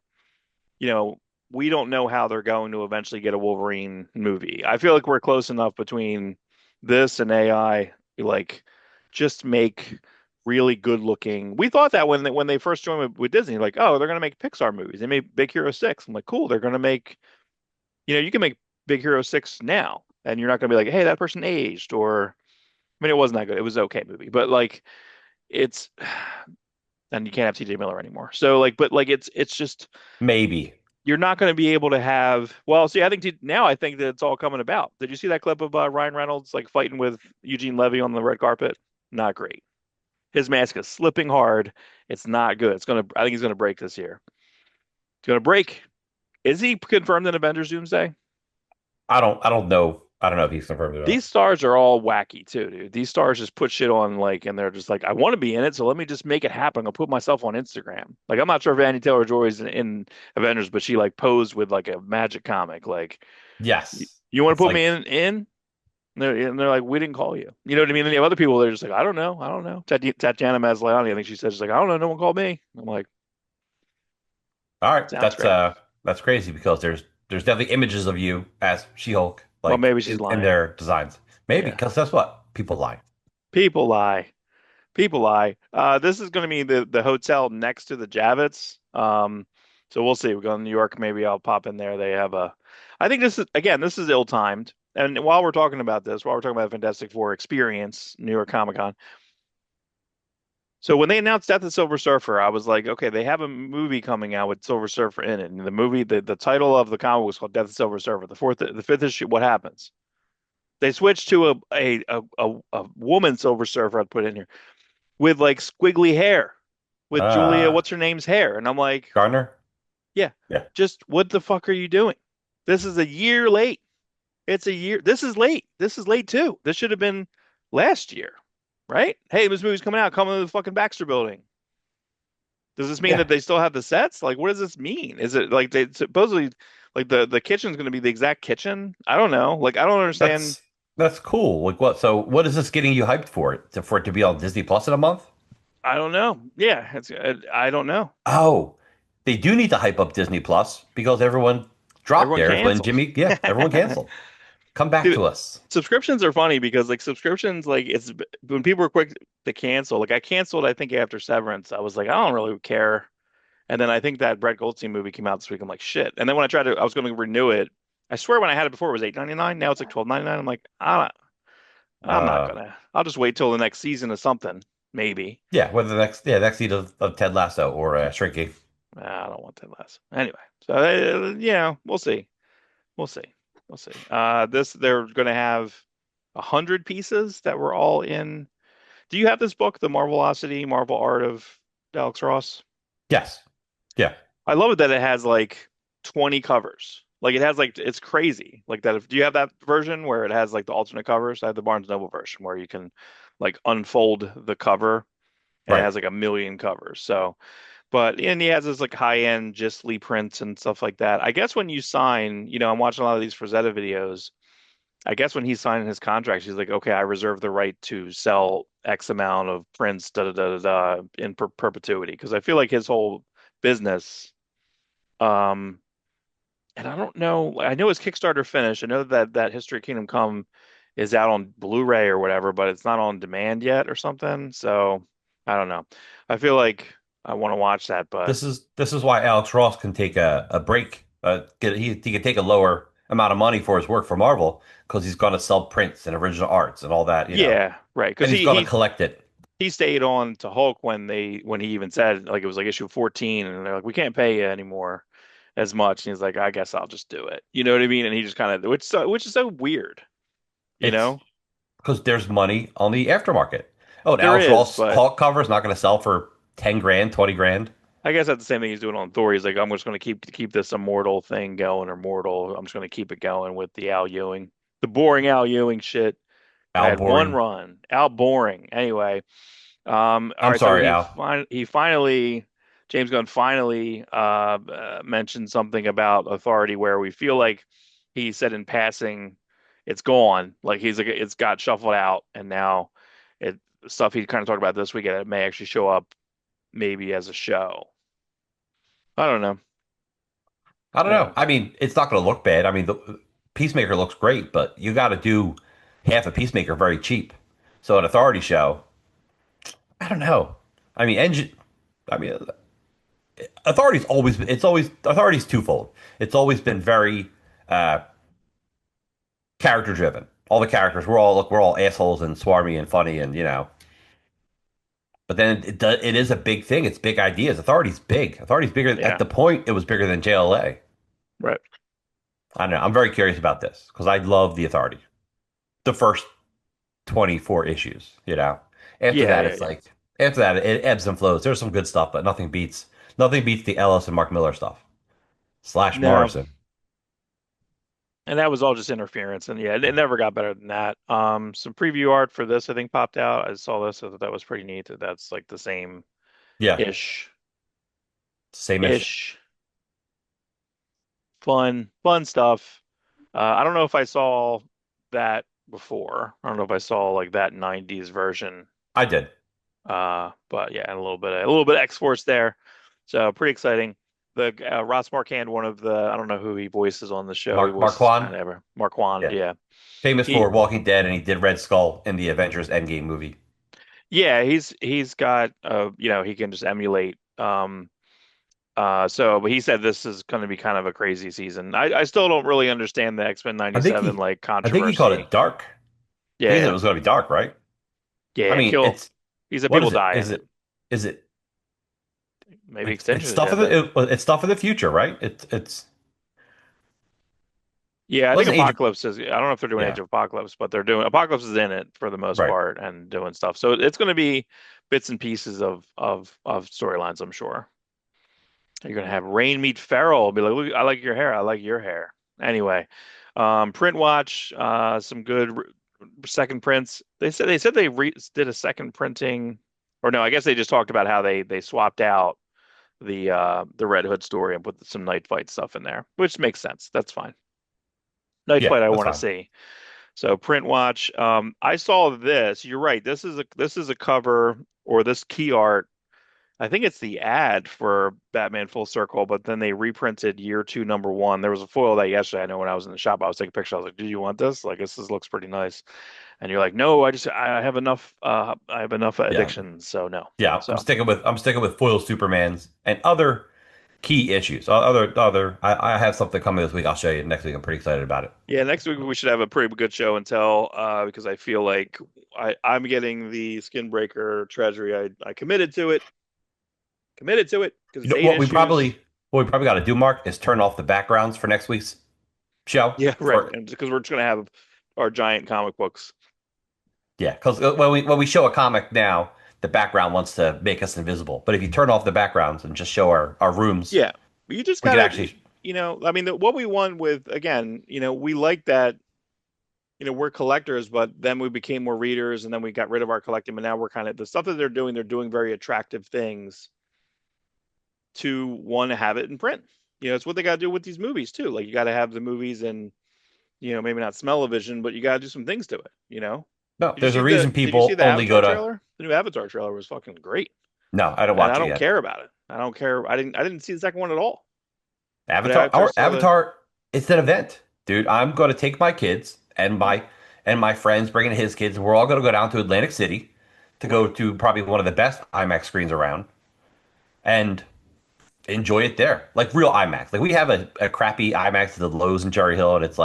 you know we don't know how they're going to eventually get a Wolverine movie. I feel like we're close enough between this and AI, like just make really good looking. We thought that when they first joined with Disney, like, oh, they're going to make Pixar movies. They made Big Hero 6. I'm like, cool, they're going to make you can make Big Hero 6 now, and you're not going to be like, hey, that person aged, or I mean, it wasn't that good. It was an okay movie, but like it's, and you can't have TJ Miller anymore. So like, but like it's just Maybe. you're not going to be able to have. Well, see, I think now I think that it's all coming about. Did you see that clip of Ryan Reynolds like fighting with Eugene Levy on the red carpet? Not great. His mask is slipping hard. It's not good. I think he's gonna break this year. It's gonna break. Is he confirmed in Avengers Doomsday? I don't know. I don't know if he's confirmed or not. These stars are all wacky too, dude. These stars just put shit on like, and they're just like, I want to be in it, so let me just make it happen. I'll put myself on Instagram. Like, I'm not sure if Annie Taylor-Joy is in Avengers, but she like posed with like a magic comic. Like, Yes. you want to It's put me like in? And they're like, we didn't call you. You know what I mean? And you have other people, they're just like, I don't know, I don't know. Tatiana Maslany, I think she said, she's like, I don't know, no one called me. I'm like, all right, sounds that's great. that's crazy because there's definitely images of you as She-Hulk Well, like maybe she's in lying. their designs. Maybe Yeah, because that's what people lie. people lie. People lie. This is going to be the hotel next to the Javits. So we'll see. We go to New York. Maybe I'll pop in there. They have a. I think this is again. This is ill-timed. And while we're talking about this, while we're talking about the Fantastic Four experience, New York Comic Con. So when they announced Death of Silver Surfer, I was like, okay, they have a movie coming out with Silver Surfer in it. And the movie, the title of the comic was called Death of Silver Surfer. The fifth issue. What happens? They switched to a woman Silver Surfer. I'd put in here with like squiggly hair with Julia, Ah, what's her name's hair. And I'm like, Gardner? yeah, Yeah. just what the fuck are you doing? This is a year late. It's a year. This is late. This is late too. This should have been last year, right? Hey, this movie's coming out. Come to the fucking Baxter building. Does this mean Yeah. that they still have the sets? Like, what does this mean? Is it like they supposedly like the kitchen's going to be the exact kitchen? I don't know. Like, I don't understand. That's cool. Like what? So what is this getting you hyped for it? For it to be on Disney Plus in a month? I don't know. Yeah, I don't know. Oh, they do need to hype up Disney Plus because everyone dropped Everyone theirs when canceled. Jimmy, yeah, everyone canceled. Come back Dude, to us. subscriptions are funny because like subscriptions, like it's when people are quick to cancel. Like I canceled, I think after Severance, I was like, I don't really care. And then I think that Brett Goldstein movie came out this week. I'm like, shit. And then when I was going to renew it. I swear when I had it before it was 8.99. Now it's like 12.99. I'm like, I'm not Uh, gonna. I'll just wait till the next season of something, maybe. yeah, whether next season of Ted Lasso or Shrinking. I don't want that less. Anyway, so yeah, we'll see. We'll see. We'll see. This they're going to have 100 pieces that were all in. Do you have this book, The Marvelosity, Marvel Art of Alex Ross? Yes. Yeah. I love it that it has like 20 covers. Like it has like it's crazy. Like that. Do you have that version where it has like the alternate covers? I have the Barnes Noble version where you can like unfold the cover and it Right. has like a million covers. So, but and he has this like high-end Just Lee prints and stuff like that. I guess when you sign, I'm watching a lot of these Frazetta videos. I guess when he's signing his contract, he's like, okay, I reserve the right to sell X amount of prints, da da da da, da in perpetuity. Because I feel like his whole business, um, and I don't know, I know his Kickstarter finished. I know that History of Kingdom Come is out on Blu-ray or whatever, but it's not on demand yet or something. So I don't know. I feel like I want to watch that, but This is why Alex Ross can take a break. He can take a lower amount of money for his work for Marvel because he's going to sell prints and original arts and all that, yeah, right. and Because he's going to collect it. he stayed on to Hulk when he even said like it was like issue 14 and they're like we can't pay you anymore as much and he's like I guess I'll just do it. You know what I mean? And he just kind of which is so weird, you It's know? because there's money on the aftermarket. Oh, an There Alex is, Ross but Hulk cover is not going to sell for 10 grand, 20 grand. I guess that's the same thing he's doing on Thor. He's like I'm just going to keep this immortal thing going or mortal. I'm just going to keep it going with the Al Ewing. The boring Al Ewing shit that Al had one boring. run. Al boring. Anyway, all I'm right, so sorry, Al. he finally James Gunn finally mentioned something about authority where we feel like he said in passing it's gone, like he's like it's got shuffled out, and now it stuff he kind of talked about this weekend it may actually show up maybe as a show. I don't know. I don't know. Uh, I mean, it's not going to look bad. I mean, the Peacemaker looks great, but you got to do half a Peacemaker very cheap. So an Authority show, I don't know. I mean, engine. I mean, Authority's twofold. It's always been very uh, character driven. All the characters, we're all assholes and swarmy and funny and But then it is a big thing. It's big ideas. Authority's big. Authority's bigger. At yeah, the point, it was bigger than JLA. right. I don't know. I'm very curious about this because I love the Authority. The first 24 issues, After Yeah, that, yeah, it's yeah. like after that it ebbs and flows. There's some good stuff, but nothing beats the Ellis and Mark Miller stuff. Slash No, Morrison. and that was all just interference, and yeah, it never got better than that. Some preview art for this I think popped out. I saw this, I thought that was pretty neat. That's like the same Yeah, ish same-ish. ish fun stuff. I don't know if I saw that before. I don't know if I saw like that 90s version. I did. But yeah, and a little bit of X-Force there. So pretty exciting. The Ross Marquand, one of the I don't know who he voices on the show. He voices Marquand. kind of ever. Marquand, Yeah, yeah. famous He for Walking Dead, and he did Red Skull in the Avengers Endgame movie. Yeah, he's got he can just emulate. But he said this is going to be kind of a crazy season. I still don't really understand the X-Men I think 97 he, like I think he called controversy. it dark. I Yeah, think he said it yeah, was going to be dark, right? yeah, I yeah. mean, Kill. it's He said what people is it? die in it. Is it Maybe it's extension stuff of agenda. it's stuff of the future, right? It's Yeah, I think wasn't Age of Apocalypse is. I don't know if they're doing Age yeah, of Apocalypse, but they're doing Apocalypse is in it for the most right. part and doing stuff. So it's going to be bits and pieces of storylines, I'm sure. You're gonna have Rain meet Feral. Be like, look, I like your hair. I like your hair. Anyway, print watch. Some good second prints. They said did a second printing, or no? I guess they just talked about how they swapped out the Red Hood story and put some Night Fight stuff in there, which makes sense. That's fine. Night Yeah, Fight I that's want to fine. see. So print watch. I saw this. You're right. This is a cover or this key art. I think it's the ad for Batman Full Circle, but then they reprinted year two, number one. There was a foil that yesterday. I know when I was in the shop, I was taking pictures. I was like, "Do you want this? Like, this looks pretty nice." And you're like, "No, I have enough. I have enough Yeah. addictions, so no." Yeah, So I'm sticking with foil Supermans and other key issues. Other I have something coming this week. I'll show you next week. I'm pretty excited about it. yeah, next week we should have a pretty good show and tell, because I feel like I'm getting the Skin Breaker Treasury. I committed to it because You it's know eight issues. what we probably got to do, Mark, is turn off the backgrounds for next we's show. Yeah, right. For And because we're just gonna have our giant comic books. yeah, because when we show a comic now, the background wants to make us invisible. But if you turn off the backgrounds and just show our rooms, Yeah, you just we can gotta, actually I mean, what we won with, again, we like that, we're collectors, but then we became more readers, and then we got rid of our collecting, but now we're kind of the stuff that they're doing very attractive things to want to have it in print. It's what they got to do with these movies too. Like you got to have the movies and maybe not smell-o-vision, but you got to do some things to it. no. Did you There's a see reason people the only Avatar go to. trailer? The new Avatar trailer was fucking great, No, I don't and I watch it don't yet. care about it. I don't care. I didn't see the second one at all. But Avatar, after I our saw the Avatar, it's an event, dude. I'm going to take my kids and my friends, bringing his kids, and we're all going to go down to Atlantic City to go to probably one of the best IMAX screens around and enjoy it there, like real IMAX. Like we have a crappy IMAX at the Lowe's in Cherry Hill, and it's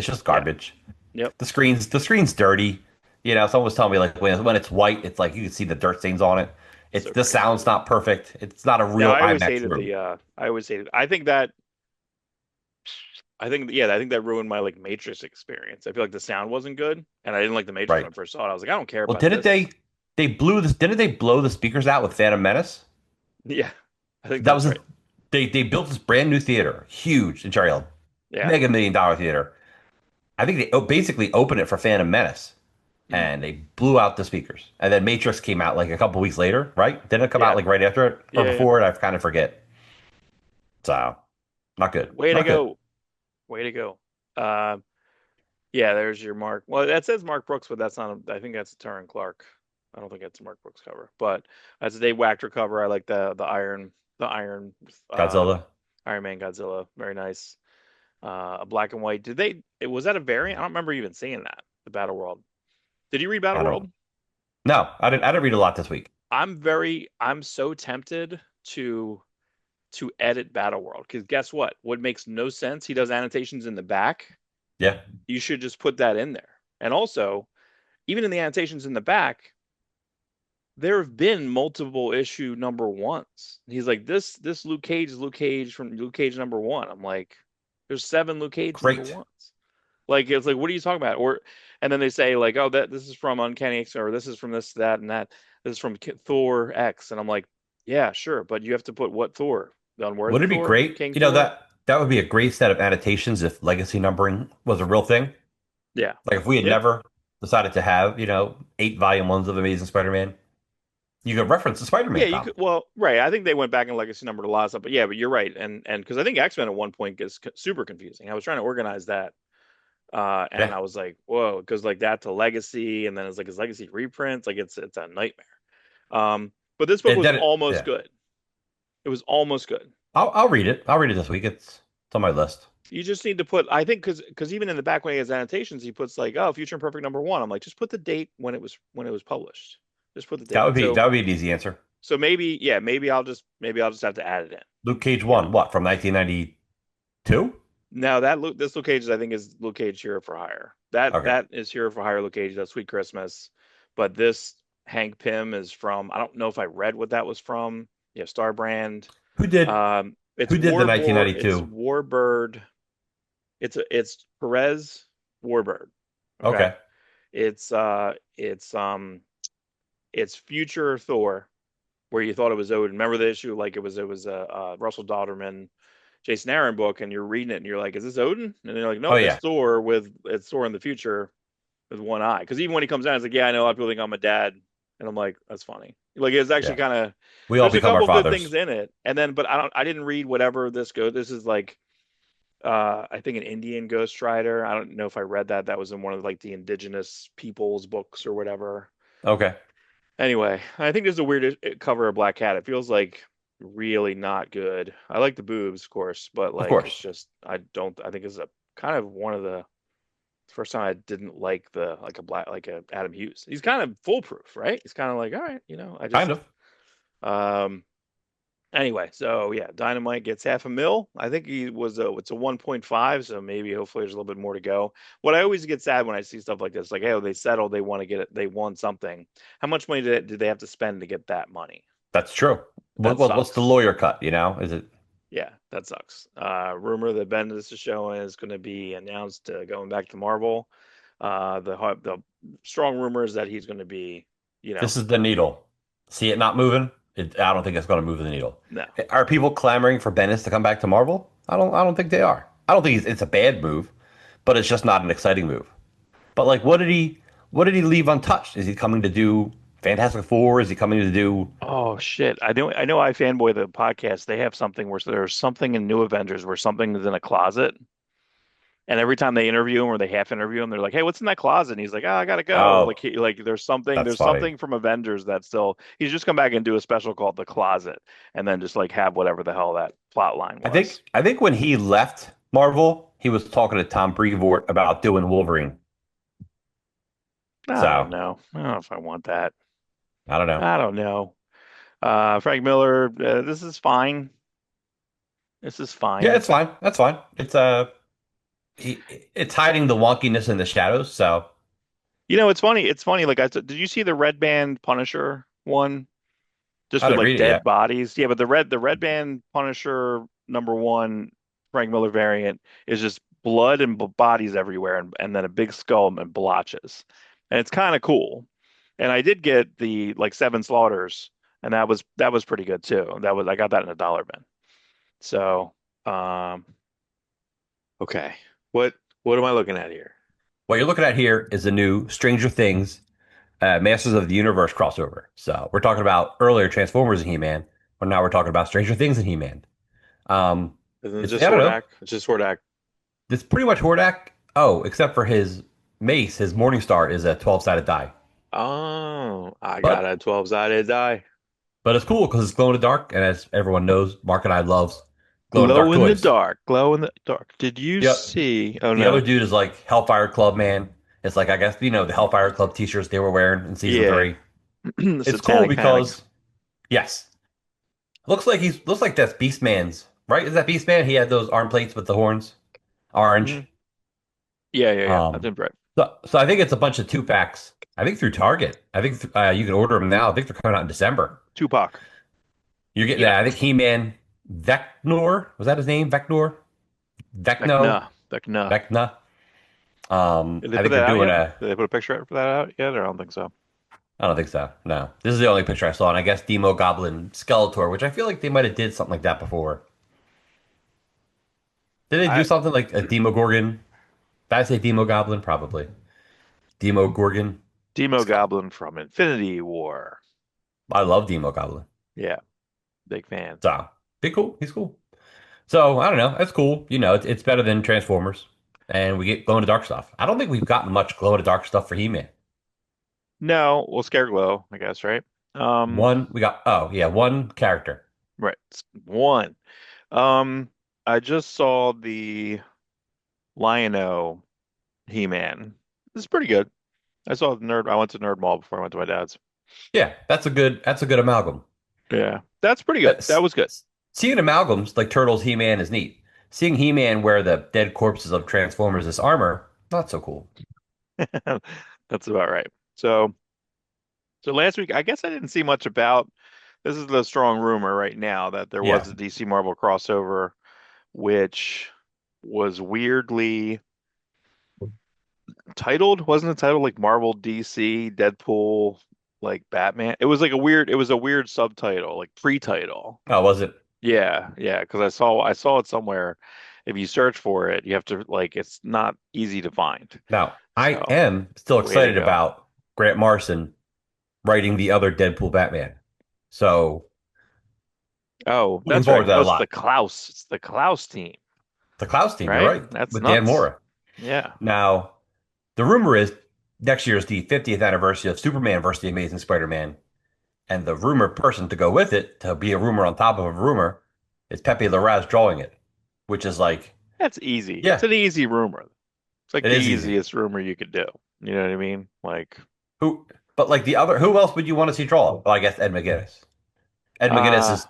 just yeah, garbage. yep, The screen's dirty. Someone was telling me like when it's white, it's like you can see the dirt stains on it. It's so the crazy. sound's not perfect. It's not a No, real I always IMAX hated room. the I always hated I think that ruined my like Matrix experience. I feel like the sound wasn't good and I didn't like the Matrix when Right. I first saw it. I was like, I don't care Well, about this. didn't they blow the speakers out with Phantom Menace? Yeah. I think That that's was right. they built this brand new theater, huge in Cherry Hill, Yeah. mega $1 million theater. I think they basically opened it for Phantom Menace, Mhm. and they blew out the speakers. And then Matrix came out like a couple weeks later, right? Didn't it come out Yeah. like right after it or Yeah, yeah. before it? I kind of forget. So not good, Way to not good. go. Way to go. Uh yeah, there's your Mark. Well, that says Mark Brooks, but that's not I think that's a Turin Clark. I don't think that's a Mark Brooks cover. But that's a Dave Wachter cover. I like the Iron uh Godzilla. Iron Man Godzilla. Very nice. A black and white. Was that a variant? I don't remember even seeing that. The Battle World. Did you read Battle I don't. World? No, I didn't read a lot this week. I'm so tempted to edit Battle World because guess what? What makes no sense? He does annotations in the back. Yeah, You should just put that in there. And also, even in the annotations in the back, there have been multiple issue number ones. He's like, this Luke Cage is Luke Cage from Luke Cage number one. I'm like, there's seven Luke Cage number great. ones. Like it's like, what are you talking about? And then they say like, oh, that this is from Uncanny X, or this is from this, that, and that. This is from Thor X, and I'm like, yeah, sure, but you have to put what Thor, the Would Unworthy it be Thor, great? King Thor. That would be a great set of annotations if legacy numbering was a real thing. Yeah, Like if we had yeah, never decided to have, 8 volume ones of Amazing Spider-Man, you could reference the yeah. Spider-Man You comic. could, well, right. I think they went back and legacy numbered a lot of stuff, but yeah, but you're right, and because I think X Men at one point gets super confusing. I was trying to organize that, and Yeah. I was like, whoa, because like that to legacy, and then it's like his legacy reprints, like it's a nightmare. But this book And was then almost yeah. good. It was almost good. I'll read it. I'll read it this week. It's on my list. You just need to put, I think, because even in the back when he has annotations, he puts like, oh, Future Imperfect number one. I'm like, just put the date when it was published. Just put the That tape would in. be So that would be an easy answer. maybe yeah, maybe I'll just have to add it in. Luke Cage You know. one, what, from 1992? Now this Luke Cage I think is Luke Cage Hero for Hire. Okay. That is Hero for Hire Luke Cage. That's Sweet Christmas. But this Hank Pym is from I don't know if I read what that was from. Yeah, Star Brand. Who did It's who did the It's 1992? Warbird. It's Perez Warbird. Okay. Okay. It's uh it's um it's future Thor where you thought it was Odin. Remember the issue? Like it was a Russell Dodderman, Jason Aaron book, and you're reading it and you're like, is this Odin? And you're like, Oh nope, yeah. it's Thor in the future with one eye. Because even when he comes down, it's like, yeah, I know a lot of people think I'm a dad, and I'm like, that's funny. Like it's actually Yeah. kind of We all there's a become our couple good things fathers. in it, and then but I didn't read whatever this goes. This is like I think an Indian Ghost Rider. I don't know if I read that. That was in one of like the indigenous people's books or whatever. Okay. Anyway, I think this is a weird cover of Black Cat. It feels like really not good. I like the boobs, of course, but Of like it's course. just I don't. I think it's a kind of one of the first time I didn't like the like a Adam Hughes. He's kind of foolproof, right? He's kind of like, all right, I Kind just of. um anyway, so yeah, Dynamite gets half a mil. I think he was it's a 1.5, so maybe hopefully there's a little bit more to go. What I always get sad when I see stuff like this, like, hey, they settled, they want to get it, they won something. How much money did they have to spend to get that money? That's true. That What's the sucks. lawyer cut, you know? Is it Yeah, that sucks. Rumor that Bendis is showing is going to be announced going back to Marvel. The strong rumors that he's going to be, you know, this is the needle. See it not moving? I don't think it's going to move the needle. no. Are people clamoring for Bendis to come back to Marvel? I don't think they are. I don't think it's a bad move, but it's just not an exciting move. But like what did he leave untouched? Is he coming to do Fantastic Four? Is he coming to do Oh shit! I know. I fanboy the podcast. They have something where there's something in New Avengers where something is in a closet, and every time they interview him or they half interview him, they're like, "Hey, what's in that closet?" And he's like, "Oh, I gotta go." Oh, Like that's there's funny. something from Avengers that still he's just come back and do a special called The Closet, and then just like have whatever the hell that plot line I think was. I think when he left Marvel, he was talking to Tom Brevoort about doing Wolverine. I don't So know. I don't know if I want that. I don't know. I don't know. Frank Miller, this is fine. This is Yeah, fine. it's fine. That's fine. It's hiding the wonkiness in the shadows. So It's funny. It's funny. Like did you see the Red Band Punisher one? Just I with didn't like read it dead yet. bodies. Yeah, but the Red Band Punisher #1 Frank Miller variant is just blood and bodies everywhere, and then a big skull and blotches, and it's kind of cool. And I did get the like Seven Slaughters, and that was pretty good too. That was I got that in a dollar bin. So, um, okay, what what am I looking at here? What you're looking at here is the new Stranger Things Masters of the Universe crossover. So we're talking about earlier Transformers and He-Man, but now we're talking about Stranger Things and He-Man. Um, Isn't it it's just I don't know. Hordak? It's just Hordak. It's pretty much Hordak. Oh, except for his mace, his Morningstar is a 12-sided die. Oh, I got But a 12-sided die. but it's cool because it's glow in the dark, and as everyone knows, Mark and I loves glow in the Glow dark in the toys. dark. Glow in the dark. Did you Yep. see? Oh The other no. dude is like Hellfire Club man. It's like I guess the Hellfire Club t-shirts they were wearing in season Yeah. three. The It's cool Satanic Panics. because yes, looks like that's Beastman's, right? Is that Beastman? He had those arm plates with the horns, Mhm. orange. Yeah. That's in Brett. So I think it's a bunch of two packs. I think through Target. I think you can order them now. I think they're coming out in December. Tupac. You're getting Yeah. that. I think He-Man Vecnor, was that his name? Vecnor? Vecno? Vecna. Vecna. Vecna. Did they I put think they're that out doing yet? a Did they put a picture out for that out yet? Or I don't think so. I don't think so. No. This is the only picture I saw, and I guess Demo Goblin Skeletor, which I feel like they might have did something like that before. Did they do I something like a Demo Gorgon? Did I say Demo Goblin? Probably. Demo Gorgon. Demo Skull. Goblin from Infinity War. I love Demo Goblin. Yeah. Big fan. So, be cool. He's cool. So, I don't know. That's cool. It's better than Transformers. And we get glow in the dark stuff. I don't think we've gotten much glow in the dark stuff for He-Man. No, well, Scareglow, I guess, right? Um, Oh, yeah, one character. right. One. Um, I just saw the Lion-O He-Man. It's pretty good. I went to Nerd Mall before I went to my dad's. Yeah, that's a good amalgam. Yeah, that's pretty good. That That's, was good. seeing amalgams like Turtles, He-Man is neat. Seeing He-Man wear the dead corpses of Transformers as armor, not so cool. That's about right. So last week, I guess I didn't see much about. This is the strong rumor right now that there was Yeah. a DC Marvel crossover, which was weirdly titled. Wasn't it titled like Marvel DC Deadpool like Batman? It was a weird subtitle, like pre-title. Oh, was it? Yeah, yeah, because I saw it somewhere. If you search for it, you have to like it's not easy to find. Now, I So, am still way to excited go. about Grant Morrison writing the other Deadpool Batman. So, Oh, looking that's forward right. to that Oh, a lot. It's the Klaus team, The Klaus team, you're right? right, That's with Dan nuts. Mora. Yeah. Now, the rumor is next year is the 50th anniversary of Superman versus the Amazing Spider-Man. And the rumor person to go with it, to be a rumor on top of a rumor, is Pepe Larraz drawing it, which is like, That's easy. It's yeah, an easy rumor. It's like it the is easy. easiest rumor you could do. You know what I mean? Like, Who, but like the other, who else would you want to see draw? Well, I guess Ed McGuinness. Ed McGuinness uh, is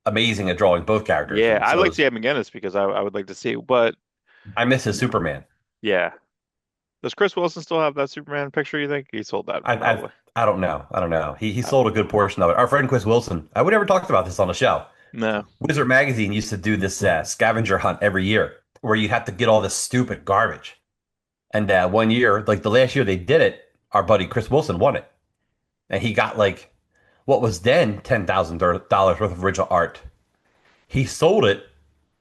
amazing at drawing both characters, yeah, and I'd so like to see is, Ed McGinnis because I would like to see, but I miss his Superman. yeah. Does Chris Wilson still have that Superman picture, you think? He sold that I, I, probably. I don't know. I don't know. He Uh, sold a good portion of it. Our friend Chris Wilson. We never talked about this on the show. no. Wizard Magazine used to do this scavenger hunt every year where you'd have to get all this stupid garbage. And one year, like the last year they did it, our buddy Chris Wilson won it. And he got like what was then $10,000 worth of original art. He sold it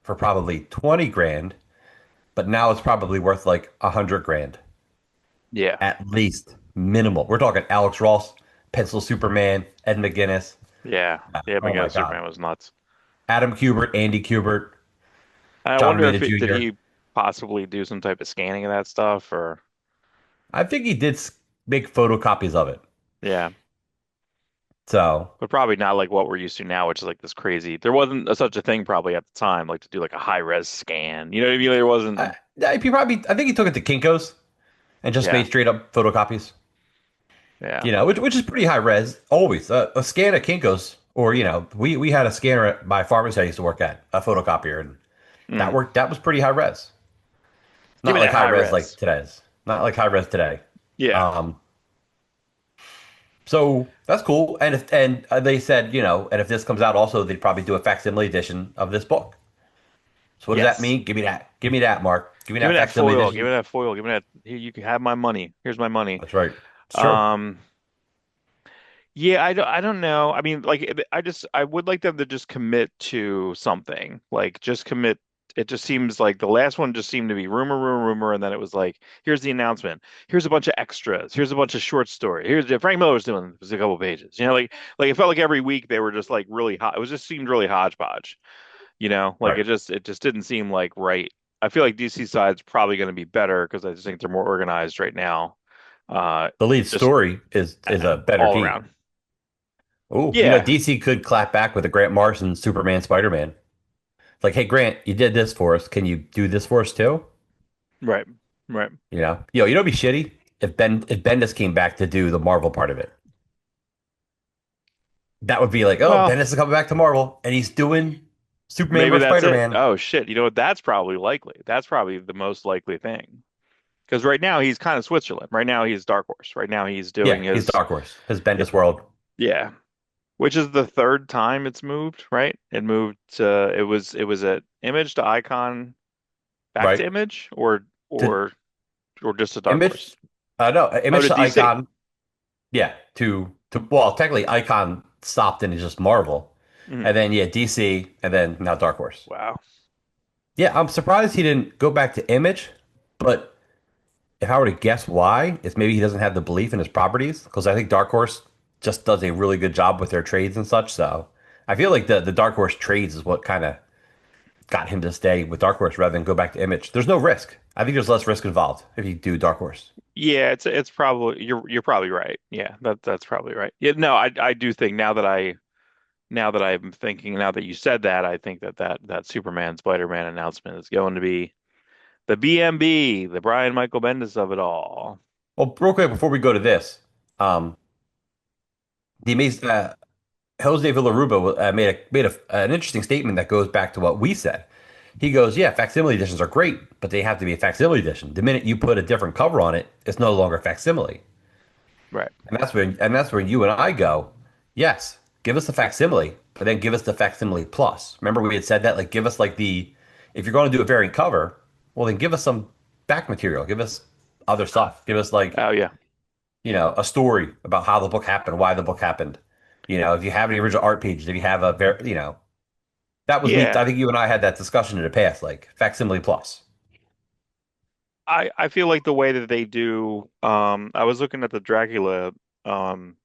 for probably 20 grand, but now it's probably worth like 100 grand Yeah. at least, minimal. We're talking Alex Ross, Pencil Superman, Ed McGuinness. Yeah. The Ed Oh my McGinnis God. Superman was nuts. Adam Kubert, Andy Kubert, I John wonder Romita if did Jr. he possibly do some type of scanning of that stuff or I think he did make photocopies of it. yeah. So But probably not like what we're used to now, which is like this crazy. There wasn't such a thing probably at the time, like to do like a high res scan. You know what I mean? There I, wasn't. I think he took it to Kinko's and just Yeah, made straight up photocopies. yeah. Which is pretty high res. Always a scan at Kinko's, or we had a scanner at my pharmacy I used to work at, a photocopier, and that Mm. worked. That was pretty high res. Give Not me like that high high res like res. today's. Not like high res today. Yeah. Um, so that's cool. And if and they said, and if this comes out, also they'd probably do a facsimile edition of this book. So what does that Yes. mean? Give me that. Give me that, Mark. Give me Give me that that facsimile foil. Give edition. me that foil. Give me that. Here, you can have my money. Here's my money. That's right. It's true. Um, yeah, I don't know. I mean, like, I would like them to just commit to something. Like, just commit. It just seems like the last one just seemed to be rumor, rumor, rumor, and then it was like, here's the announcement. Here's a bunch of extras. Here's a bunch of short story. Here's Frank Miller's doing it was a couple pages. Like it felt like every week they were just like really hot. It was just seemed really hodgepodge. Like Right. it just didn't seem like right. I feel like DC side's probably going to be better because I just think they're more organized right now. The lead Just story is a better all team. around. Oh, Yeah, DC could clap back with a Grant Morrison Superman Spider-Man. It's like, hey Grant, you did this for us. Can you do this for us too? right, right. It'd be shitty if Bendis came back to do the Marvel part of it. That would be like, oh, Well, Bendis is coming back to Marvel and he's doing Superman maybe versus that's it. Spider-Man. Oh shit, you know what? That's probably likely. That's probably the most likely thing. Because right now he's kind of Switzerland. Right now he's Dark Horse. Right now he's doing Yeah, he's his Dark Horse, his yeah, Bendis world. yeah. Which is the third time it's moved, right? It was at Image to Icon back to Right? Image or To or just to Dark Image, Horse. no, Oh, Image to to DC. Icon. Yeah, to well, technically Icon stopped and it's just Marvel. Mhm. And then yeah, DC, and then now Dark Horse. Wow. Yeah, I'm surprised he didn't go back to Image, but if I were to guess why, it's maybe he doesn't have the belief in his properties because I think Dark Horse just does a really good job with their trades and such. So I feel like the Dark Horse trades is what kind of got him to stay with Dark Horse rather than go back to Image. There's no risk. I think there's less risk involved if you do Dark Horse. Yeah, it's probably you're probably right. Yeah, that's probably right. Yeah, no, I do think now that I'm thinking now that you said that, I think that Superman Spider-Man announcement is going to be the BMB, the Brian Michael Bendis of it all. Well, real quick before we go to this, um, the amazing Jose Villaruba an interesting statement that goes back to what we said. He goes, "Yeah, facsimile editions are great, but they have to be a facsimile edition. The minute you put a different cover on it, it's no longer facsimile." Right. And that's when you and I go, "Yes, give us the facsimile, but then give us the facsimile plus." Remember we had said that, like, give us like the if you're going to do a variant cover, well then give us some back material, give us other stuff, give us like Oh yeah. a story about how the book happened, why the book happened. If you have any original art pages, if you have that was me. Yeah. I think you and I had that discussion in the past, like facsimile plus. I feel like the way that they do I was looking at um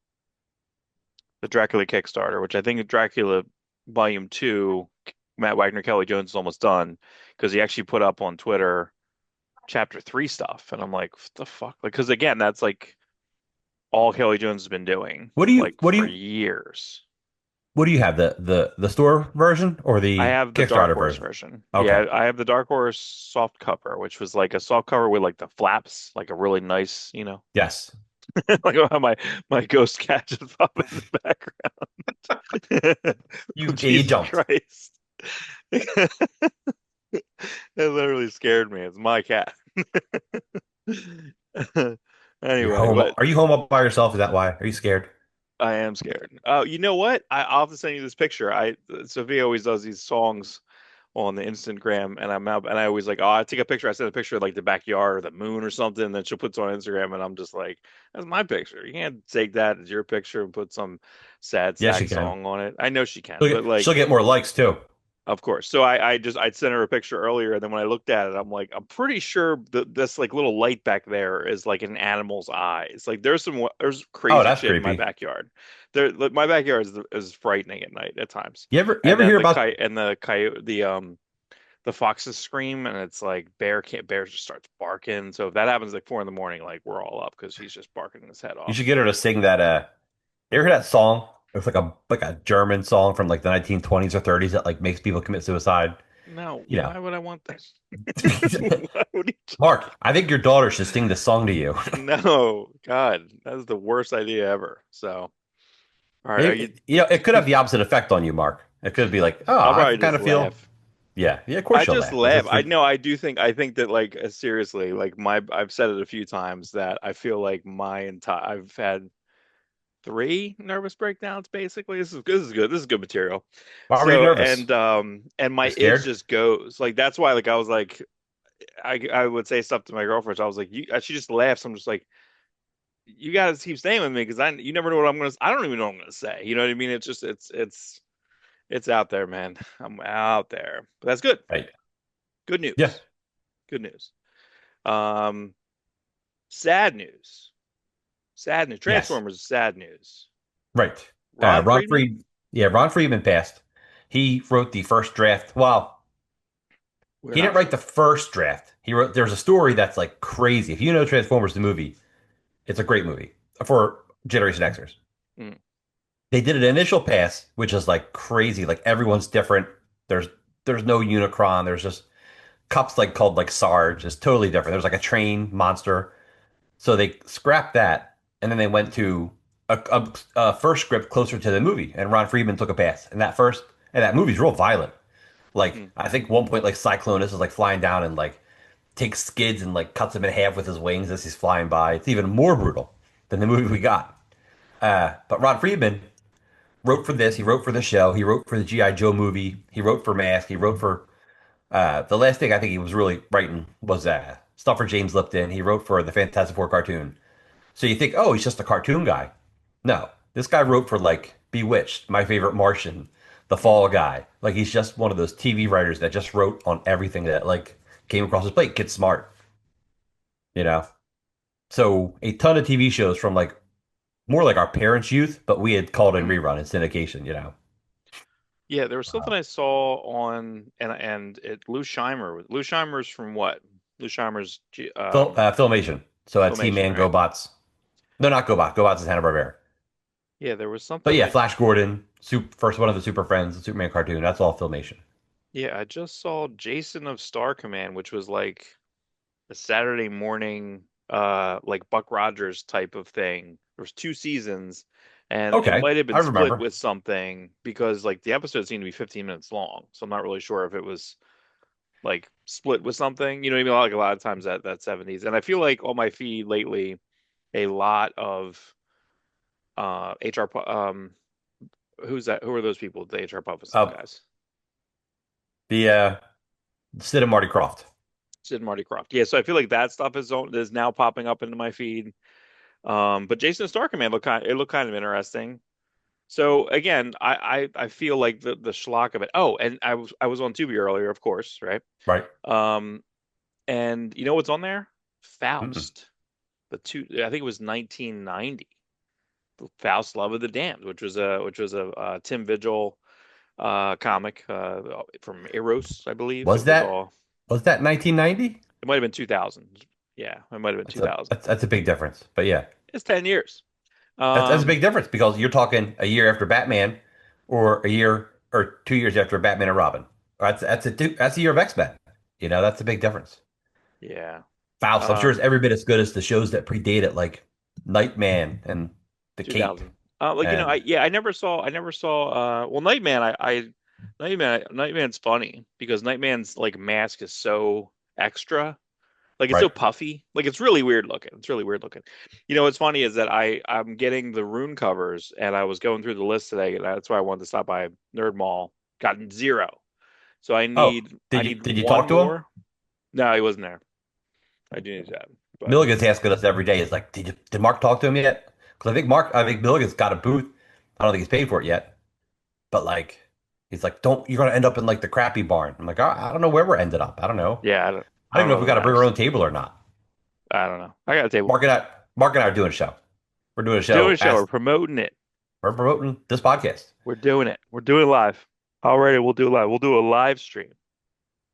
the Dracula Kickstarter, which I think Dracula Volume 2, Matt Wagner, Kelly Jones is almost done because he actually put up on Twitter Chapter 3 stuff, and I'm like, what the fuck? Like, because again, that's like all Kelly Jones has been doing What do you like what do for you years. what do you have? The store version or I the have the Dark Kickstarter Horse version? version. Okay. Yeah, I have the Dark Horse soft cover, which was like a soft cover with like the flaps, like a really nice, Yes. like how my ghost cat just pop in the background. You Jesus jumped. Christ. It literally scared me. It's my cat. Anyway, but Are you home up by yourself? Is that why? Are you scared? I am scared. Oh, you know what? I'll have to send you this picture. Sophia always does these songs on the Instagram, and I'm out, and I always like, oh, I take a picture. I send a picture of like the backyard or the moon or something, and then she'll put it on Instagram, and I'm just like, that's my picture. You can't take that as your picture and put some sad Yes, you sack can. song on it. I know she can, She'll but get, she'll like, get more likes too. of course. So I'd sent her a picture earlier, and then when I looked at it, I'm like, I'm pretty sure that this like little light back there is like an animal's eyes. Like there's Oh, crazy that's shit in my creepy. backyard. Like, my backyard is frightening at night at times. You ever And then hear about the coyote the foxes scream, and it's like bear just starts barking. So if that happens like 4 in the morning, like we're all up because he's just barking his head you should off. get her to sing that you ever hear that song? It's like a German song from like the 1920s or 30s that like makes people commit suicide. No, You know. why would I want that? Why would he? Mark, I think your daughter should sing this song to you. No, God, that's the worst idea ever. So, all right, are you? It could have the opposite effect on you, Mark. It could be like, oh, I'll I probably kind just of feel, laugh. yeah, yeah. Of I course you'll just laugh because laugh. it's your. I think that like seriously, like I've said it a few times that I feel like my entire I've had three nervous breakdowns basically. This is good. This is good material. Why were you So nervous? and You're my itch scared. just goes like that's why like I was like I would say stuff to my girlfriend. So I was like she just laughs. I'm just like you gotta keep staying with me because you never know what I don't even know what I'm gonna say. You know what I mean? It's just it's out there, man. I'm out there. But that's good. Right. Good Yeah. news. Good news. Um, sad news. Sad news. Yes. Transformers is sad news. Right. Ron Ron Friedman? Fried. Yeah, Ron Friedman passed. He wrote the first draft. Well, We're he didn't not write sure. the first draft. He wrote. There's a story that's like crazy. If you know Transformers the movie, it's a great movie for Generation Xers. Mm, They did an initial pass, which is like crazy. Like everyone's different. There's there's no Unicron. There's just cups like called like Sarge. It's totally different. There's like a train monster. So they scrapped that, and then they went to a first script closer to the movie. And Ron Friedman took a pass. And that movie's real violent. Like mm, I think one point like Cyclonus is like flying down and like takes skids and like cuts him in half with his wings as he's flying by. It's even more brutal than the movie we got. But Ron Friedman wrote for this. He wrote for the show. He wrote for the GI Joe movie. He wrote for Mask. He wrote for the last thing I think he was really writing was stuff for James Lipton. He wrote for the Fantastic Four cartoon. So you think, oh, he's just a cartoon guy. No, this guy wrote for like Bewitched, My Favorite Martian, The mm. Fall Guy. Like he's just one of those TV writers that just wrote on everything that like came across his plate. Kid smart, you know. So a ton of TV shows from like more like our parents' youth, but we had called in rerun and syndication, you know. Yeah, there was something I saw on and it Lou Scheimer's from what? Lou Scheimer's Filmation. So that's Filmation, He-Man, right? GoBots. No, not GoBots. GoBots is Hanna-Barbera. Yeah, there was But something yeah, like Flash Gordon, first one of the Super Friends, the Superman cartoon. That's all Filmation. yeah, I just saw Jason of Star Command, which was like a Saturday morning like Buck Rogers type of thing. There was two seasons and it Okay, might have I been split remember. with something because like the episodes seemed to be 15 minutes long. So I'm not really sure if it was like split with something. You know what I mean? Like a lot of times that 70s. And I feel like on my feed lately, a lot of HR who's that? Who are those people? The HR Puffin Uh, guys. the Sid and Marty Croft. Sid and Marty Croft. Yeah, so I feel like that stuff is now popping up into my feed. But Jason Stark Command looked kind of interesting. So again, I feel like the schlock of it. Oh, and I was on Tubi earlier, of course, right? Right. Um, and you know what's on there? Mm-mm. Faust. I think it was 1990. Faust, Love of the Damned, which was a Tim Vigil comic from Eros, I believe. Was It was that all. was that 1990? It might have been 2000. Yeah, it might have been 2000. That's a big difference. But yeah, It's 10 years. that's a Um, big difference because you're talking a year after Batman, or a year or 2 years after Batman and Robin. That's a year of X-Men. That's a big difference. yeah. Faust, I'm sure it's Um, every bit as good as the shows that predate it, like Nightman and The Cape. 2000. Like And I never saw well Nightman Nightman's funny because Nightman's like mask is so extra. Like it's so right. puffy. Like it's really weird looking. It's really weird looking. What's funny is that I'm getting the rune covers and I was going through the list today and that's why I wanted to stop by Nerd Mall. Gotten zero. So I Oh, need I did you need did you one talk to him? more. No, he wasn't there. I do need that. But Milligan's asking us every day. Is like, did Mark talk to him yet? Because I think Milligan's got a booth. I don't think he's paid for it yet. But like, he's like, don't you're gonna end up in like the crappy barn. I'm like, I don't know where we're ended up. I don't know. yeah, I I don't don't even know know if we if it got to bring our matters. own table or not. I don't know. I got a table. Mark and I are doing a show. We're doing a Doing show a show. We're as promoting it. we're promoting this podcast. We're doing it. We're doing it live. Already, we'll do it live. We'll do a live stream.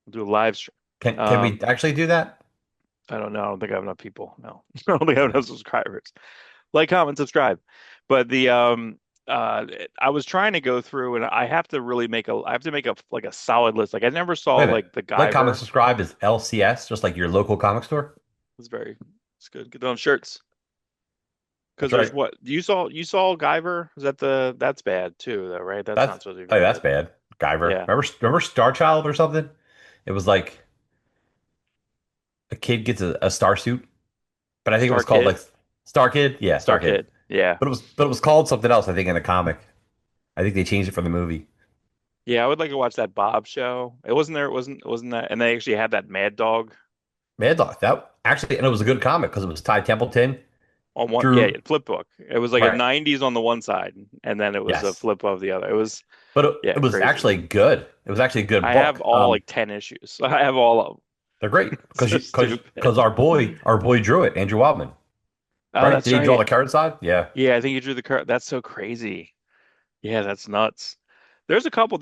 We'll do a live stream. Can we Um, actually do that? I don't know. I don't think I have enough people. No, I don't think I have enough subscribers. Like, comment, subscribe. But uh, I was trying to go through, and I have to make a like a solid list. Like, I never saw Wait a minute. like the Like, comment, Guyver. subscribe is LCS, just like your local comic store. It's very, it's good. Get on shirts because That's there's right. what you saw Guyver. Is that that's bad too, though, right? That's That's not supposed to be Oh, very that's good. bad. Guyver. Yeah, Remember Star Child or something? It was like a kid gets a star suit, but I think it Star was called like Kid, Star Kid. Yeah, Star Star Kid. Kid. Yeah. But it was called something else, I think, in the comic. I think they changed it for the movie. Yeah, I would like to watch that Bob show. It wasn't there. It wasn't that. And they actually had that Mad Dog Mad Dog. That actually, and it was a good comic because it was Ty Templeton, on one. Yeah, Drew. flip book. It was like a Right. 90s on the one side, and then it was a Yes. flip of the other. It was But it, yeah, it was crazy. actually good. It was actually a good I have book. all like 10 issues. I have all of them. They're great It's because so stupid. our boy drew it, Andrew Wildman. Oh, Right? that's Did he draw right. the card side? Yeah. Yeah, I think you drew the card. That's so crazy. Yeah, that's nuts. There's a couple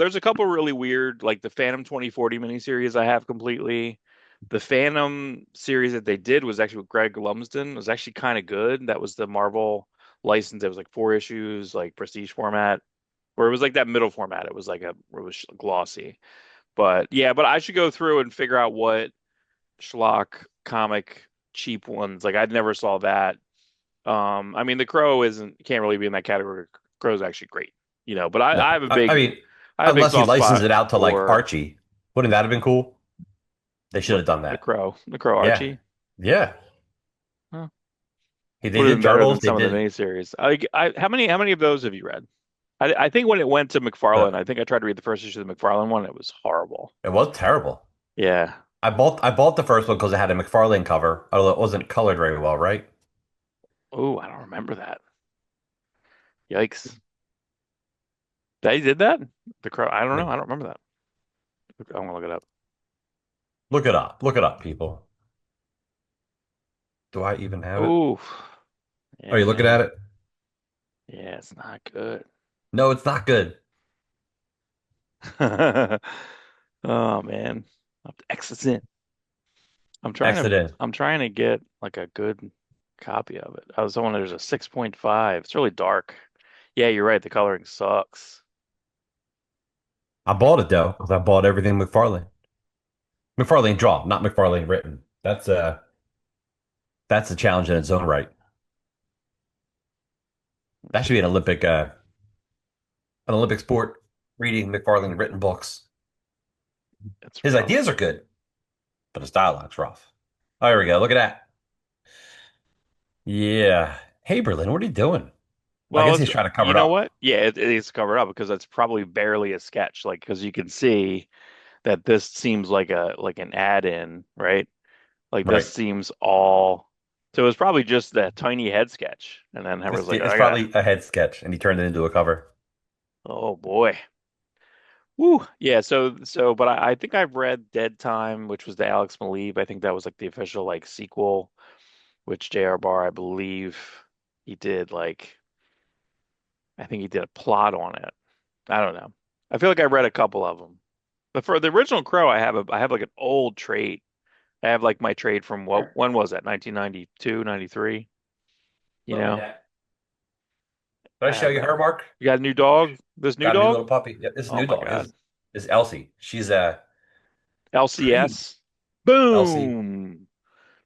really weird, like the Phantom 2040 miniseries I have completely. The Phantom series that they did was actually with Greg Lumsden. It was actually kind of good. That was the Marvel license. It was like 4 issues, like prestige format, or it was like that middle format. It was glossy. But yeah, but I should go through and figure out what schlock comic cheap ones. Like I never saw that. I mean, the Crow isn't can't really be in that category. Crow's actually great, but No. I have a I big mean, I have a big unless he soft licensed spot it out to like for Archie. Wouldn't that have been cool? They should what have done the that. Crow, the Crow Yeah. Archie. Yeah. Huh. They Would have did been better Turtles. than They some of the did. miniseries. How many of those have you read? I think when it went to Uh, McFarlane, I think I tried to read the first issue of the McFarlane one. It was horrible. it was terrible. Yeah. I bought the first one because it had a McFarlane cover, although it wasn't colored very well, right? Oh, I don't remember that. Yikes. They did that? The Crow. I don't know. Like, I don't remember that. I'm gonna look it up. look it up. Look it up, people. Do I even have it? Ooh. Are you looking at Yeah. it? Yeah, it's not good. No, it's not good. Oh man. I have to exit in. I'm trying to Accident. I'm trying to get like a good copy of it. I was on there's a 6.5. It's really dark. Yeah, you're right. The coloring sucks. I bought it though, because I bought everything McFarlane. McFarlane draw, not McFarlane written. That's a challenge in its own right. That should be an Olympic sport. Reading McFarlane written books. It's His rough. ideas are good, but his dialogue's rough. Oh, here we go. Look at that. Yeah. Hey, Berlin, what are you doing? I Well, guess it's he's trying to cover you it know up. what? Yeah, it is covered up because it's probably barely a sketch. Like because you can see that this seems like a like an add-in, right? Like this Right. seems all. So it was probably just that tiny head sketch, and then everyone's like, It's I gotta. probably a head sketch, and he turned it into a cover. Oh boy. Woo. Yeah. But I think I've read Dead Time, which was the Alex Maleev. I think that was like the official like sequel, which J.R. Barr, I believe, he did like. I think he did a plot on it. I don't know. I feel like I read a couple of them. But for the original Crow, I have like an old trade. I have like my trade from what when was that? 1992, 93. You Look at know, that. Did I I show have you that. her, Mark? You got a new dog? This new Got a new dog? little puppy. Yeah, this Oh new my dog God. is Elsie. She's pretty LCS. Elsie. Boom.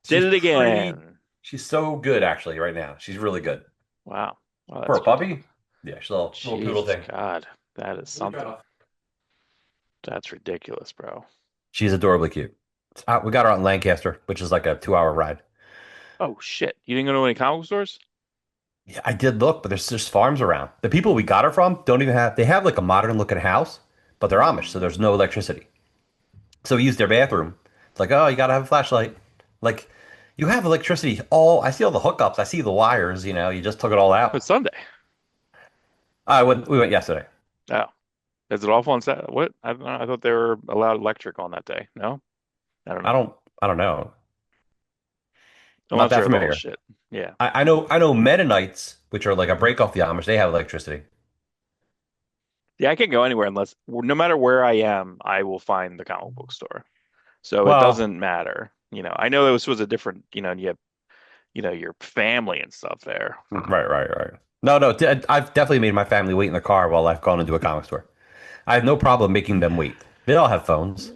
Did She's it pretty. again. She's so good actually right now. She's really good Wow. Wow, for that's a good to know. puppy. Yeah, she's a little poodle Jesus thing. God. That is something. That's ridiculous, bro. She's adorably cute. We got her out in Lancaster, which is like a 2 hour ride. Oh shit. You didn't go to any comic book stores? Yeah, I did look, but there's just farms around. The people we got her from don't even have. They have like a modern looking house, but they're Amish, so there's no electricity. So we used their bathroom. It's like, oh, you gotta have a flashlight. Like, you have electricity. I see all the hookups. I see the wires. You just took it all It's out. Sunday. We went yesterday. Oh. Is it off on Saturday? What? I don't know. I thought they were allowed electric on that day. No? I don't I know. don't, I don't know. I'm not Unless that they're little familiar. shit. Yeah. I know Mennonites, which are like a break off the Amish. They have electricity. Yeah, I can't go anywhere unless, no matter where I am, I will find the comic book store. So it Well, doesn't matter. I know this was a different, and you have, your family and stuff there. right, right, right. No, no. I've definitely made my family wait in the car while I've gone into a comic store. I have no problem making them wait. They all have phones.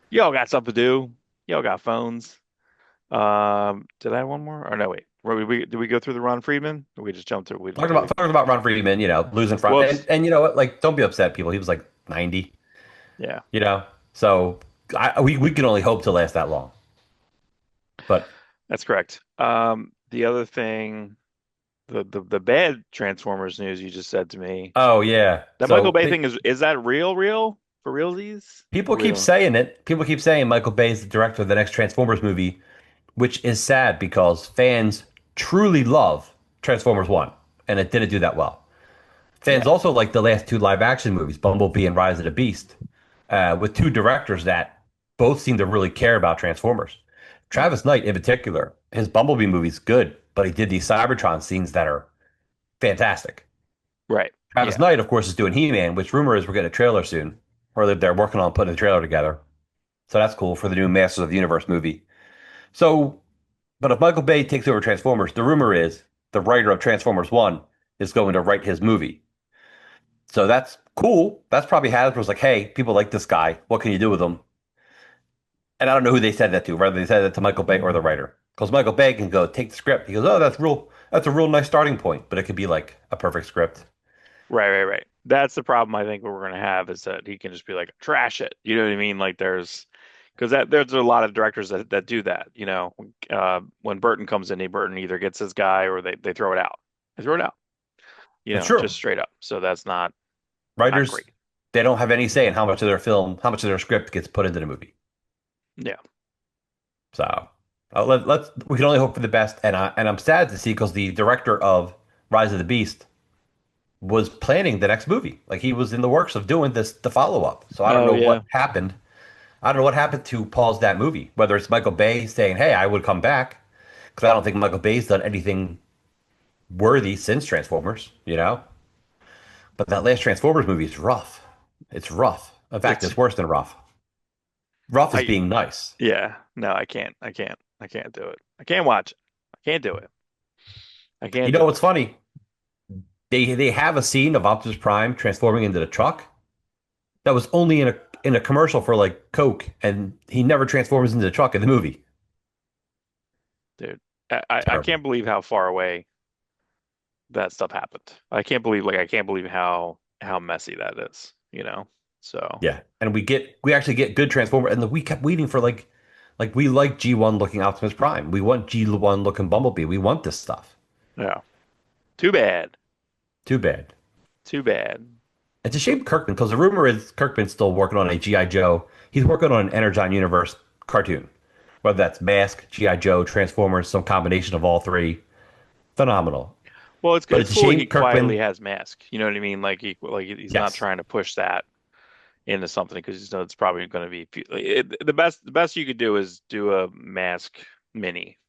Y'all got stuff to do. Y'all got phones. Did I have one more? Or no, wait. Did we go through the Ron Friedman? Or we just jumped through? Talking Did about we? talking about Ron Friedman, losing front, and Whoops. and you know what? Like, don't be upset, people. He was like 90. Yeah, You know, so we can only hope to last that long. But that's correct. The other thing, the bad Transformers news you just said to me, oh yeah, that Michael so Bay thing is that real for realsies? people Or we keep don't. saying it. People keep saying Michael Bay is the director of the next Transformers movie, which is sad because fans truly love Transformers 1, and it didn't do that well. Fans Yeah, also like the last two live action movies, Bumblebee and Rise of the Beast, with two directors that both seem to really care about Transformers. Travis Knight, in particular, his Bumblebee movie's good, but he did these Cybertron scenes that are fantastic. right. Travis Yeah, Knight, of course, is doing He-Man, which rumor is we're getting a trailer soon, or they're working on putting a trailer together. So that's cool for the new Masters of the Universe movie. So, but if Michael Bay takes over Transformers, the rumor is the writer of Transformers 1 is going to write his movie. So that's cool. That's probably Hasbro's like, hey, people like this guy. What can you do with him? And I don't know who they said that to, whether they said that to Michael Bay or the writer. Because Michael Bay can go take the script. He goes, oh, that's a real nice starting point, but it could be like a perfect script. right. That's the problem I think what we're gonna have is that he can just be like trash it. You know what I mean? Like because there's a lot of directors that do that. When Burton comes in, Burton either gets his guy or they throw it out. They throw it out. It's Just true. straight up. So that's not Writers, great. they don't have any say in how much of their film, how much of their script gets put into the movie. Yeah. So we can only hope for the best. And I'm sad to see because the director of Rise of the Beast was planning the next movie. Like he was in the works of doing the follow up. So I don't Oh know yeah. what happened. I don't know what happened to pause that movie. Whether it's Michael Bay saying, "Hey, I would come back," because I don't think Michael Bay's done anything worthy since Transformers. But that last Transformers movie is rough. It's rough. In fact, It's it's worse than rough. Rough is I being nice. yeah. No, I can't. I can't do it. I can't watch it. I can't do it. I You can't know do what's it. funny? They have a scene of Optimus Prime transforming into the truck that was only in a commercial for like Coke, and he never transforms into the truck in the movie. Dude. I Terrible. can't believe how far away. that stuff happened. I can't believe how messy that is, you know? So, Yeah, and we actually get good Transformer, and we kept waiting for like we like G1 looking Optimus Prime. We want G1 looking Bumblebee. We want this stuff. yeah. Too bad. Too bad. Too bad. It's a shame Kirkman, because the rumor is Kirkman's still working on a G.I. Joe. He's working on an Energon Universe cartoon, whether that's Mask, G.I. Joe, Transformers, some combination of all three. Phenomenal. Well, it's But it's it's a cool he shame quietly Kirkman. has Mask. You know what I mean? He's not Yes, trying to push that into something because you know it's probably going to be the best you could do is do a Mask mini.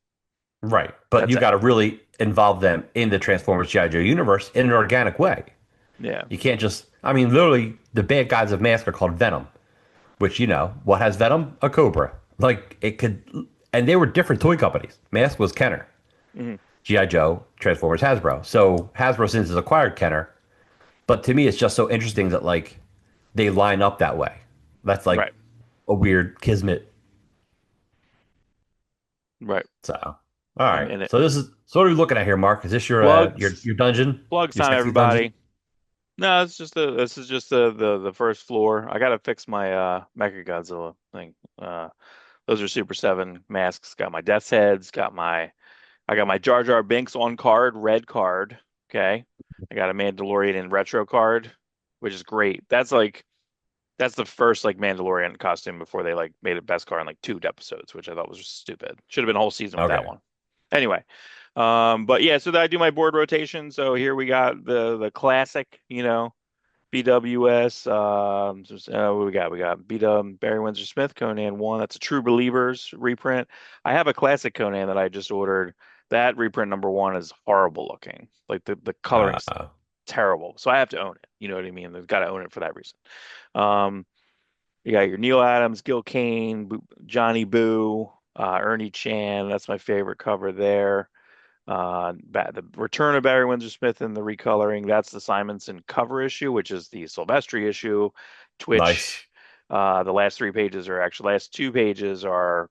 right. But That's you it. got to really involve them in the Transformers G.I. Joe universe in an organic way. Yeah. You can't just, I mean, literally, the bad guys of Mask are called Venom, which, what has Venom? A Cobra. Like, it could, and they were different toy companies. Mask was Kenner, Hmm. G.I. Joe, Transformers, Hasbro. So Hasbro since has acquired Kenner, but to me, it's just so interesting that, like, they line up that way. That's like Right. a weird kismet. Right. So, all right. And it So what are we looking at here, Mark? Is this plugs your dungeon? plugs Your time sexy dungeon? everybody. No, this is just the first floor. I gotta fix my Mecha Godzilla thing. Those are Super 7 masks. Got my Death's Heads, I got my Jar Jar Binks on card, red card. Okay. I got a Mandalorian in retro card, which is great. That's the first like Mandalorian costume before they like made it best card in like two episodes, which I thought was just stupid. Should have been a whole season with that Okay. one. Anyway, but yeah, so that I do my board rotation. So here we got the classic, BWS. What we got? We got beat Barry Windsor Smith Conan one. That's a True Believers reprint. I have a classic Conan that I just ordered. That reprint number one is horrible looking. Like the coloring's Uh, terrible. So I have to own it. You know what I mean? I've got to own it for that reason. Um, you got your Neil Adams, Gil Kane, Johnny Boo, Ernie Chan. That's my favorite cover there. The return of Barry Windsor Smith and the recoloring. That's the Simonson cover issue, which is the Silvestri issue. nice. Twitch. The last three pages are actually last two pages are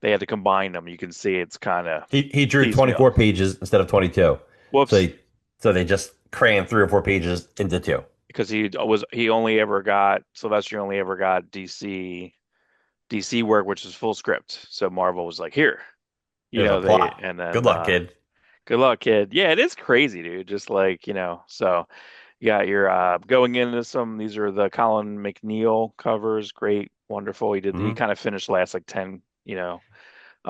they had to combine them. You can see it's kind of He drew piecemeal. 24 pages instead of 22. So Whoops, he, so they just crammed 3 or 4 pages into two. because he only ever got Silvestri only ever got DC work, which is full script. So Marvel was like, here, There's a they plot. and Good then luck, kid. good luck, kid. Yeah, it is crazy, dude. Just like, so you got your going into some, these are the Colin McNeil covers. Great, wonderful. He Hmm. kind of finished the last like 10.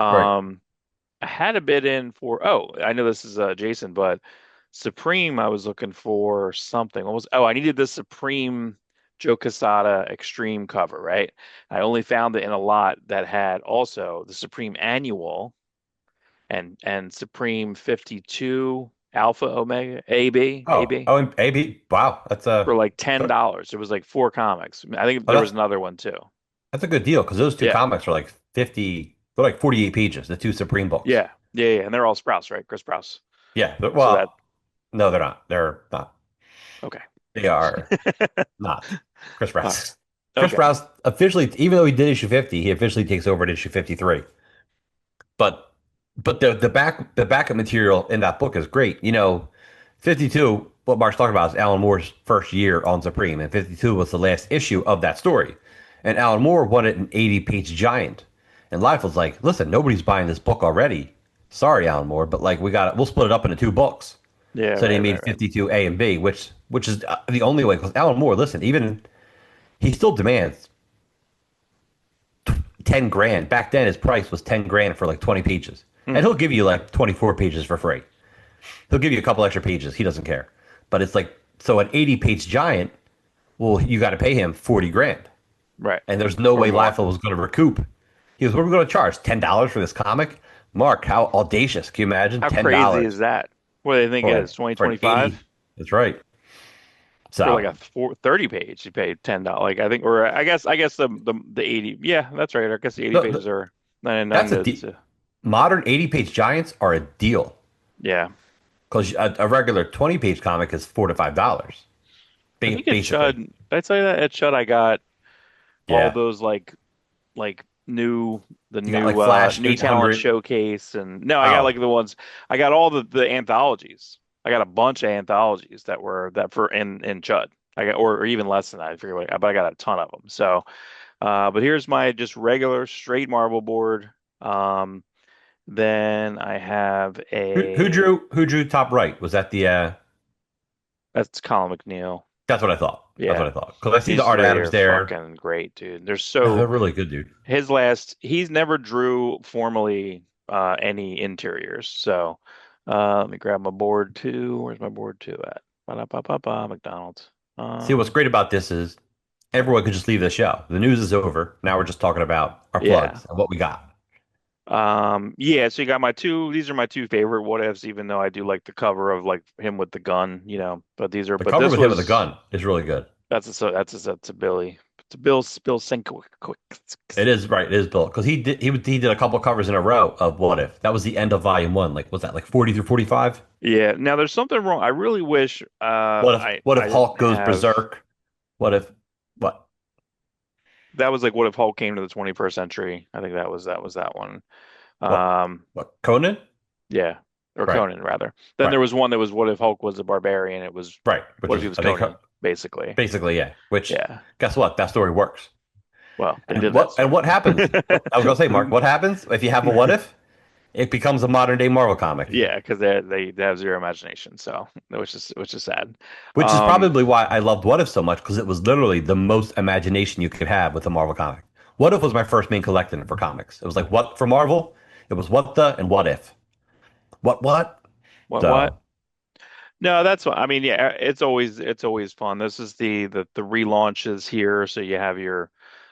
Right. Um, I had a bid in for, I know this is Jason, but Supreme, I was looking for something. I needed the Supreme Joe Quesada Extreme cover, right? I only found it in a lot that had also the Supreme Annual and Supreme 52 Alpha Omega AB Oh, AB oh, and AB. Wow, for like $10. It was like four comics. I think oh, there was another one too. that's a good deal because those two Yeah. comics are like 50. They're like 48 pages. The two Supreme books. Yeah. Yeah, yeah. And they're all Sprouse, right? Chris Sprouse. Yeah. So that Well, no, they're not. They're not. okay. They are not. Chris All right. Rouse. Chris Okay. Rouse officially, even though he did issue 50, he officially takes over at issue 53. But the backup material in that book is great. 52, what Mark's talking about is Alan Moore's first year on Supreme, and 52 was the last issue of that story. And Alan Moore wanted an 80-page giant. And Life was like, listen, nobody's buying this book already. Sorry, Alan Moore, but like we'll split it up into two books. Yeah, So they right, made right, right. 52 A and B, which is the only way. Because Alan Moore, listen, even he still demands 10 grand. Back then, his price was 10 grand for like 20 pages, Hmm. and he'll give you like 24 pages for free. He'll give you a couple extra pages. He doesn't care. But it's like, so an 80-page giant, well, you got to pay him 40 grand, Right. and there's no Or way more. Liefeld was going to recoup. He goes, "What are we going to charge? $10 for this comic?" Mark, how audacious! Can you imagine How ten crazy is dollars that? What do they think it is? for an 2025 80? That's right. for like So a 30 page, you pay $10. Like I think, or I guess the 80. Yeah, that's right. I guess the 80 no, pages are 99 that's a to modern 80-page giants are a deal yeah. because a regular 20-page comic is $4 to $5, I think at basically. Chud, did I tell you that at Chud I got all Yeah, those like the you got like Flash new talent 800. showcase and no, I got Oh, like the ones I got all the anthologies. I got a bunch of anthologies that were that for in Chud. I got or even less than that. I forget what, but I got a ton of them. So, but here's my just regular straight marble board. Um, then I have Who a drew top right? Was that the that's Colin McNeil. That's what I thought. That's what Yeah, I thought. Because I see the these Art three Adams are there. fucking great, dude. They're No, they're so really good, dude. his last he's never drew formally any interiors. So let me grab my board two. Where's my board two at? Ba-da-ba-ba-ba, McDonald's. See, what's Um great about this is everyone could just leave the show. The news is over. Now we're just talking about our yeah. plugs and what we got. Yeah, so you got my two, these are my two favorite what ifs, even though I do like the cover of like him with the gun, but these are The but cover this with him with the was gun is really good. that's a Billy. It's a Bill Sink quick. It is right. It is built because he did a couple covers in a row of What If. That was the end of volume one. Like was that like 40 through 45? Yeah, now there's something wrong. I really wish What if I didn't Hulk goes have berserk? What if what that was like what if Hulk came to the 21st century? I think that was that one. what Um what Conan? yeah, or Right, Conan rather. Then right, there was one that was what if Hulk was a barbarian? It was right. Which what if he is was I think Conan basically. basically yeah. Which Yeah. guess what? That story works. Well, they did that And story. what happens? I was gonna say, Mark, what happens if you have a what if? It becomes a modern day Marvel comic, Yeah, because they have zero imagination, so which is sad. which is Um, probably why I loved What If so much because it was literally the most imagination you could have with a Marvel comic. What If was my first main collecting for comics. It was like what for Marvel? It was what the and what if. What? what? So, No, that's what I mean. Yeah, it's always fun. This is the relaunches here, so you have your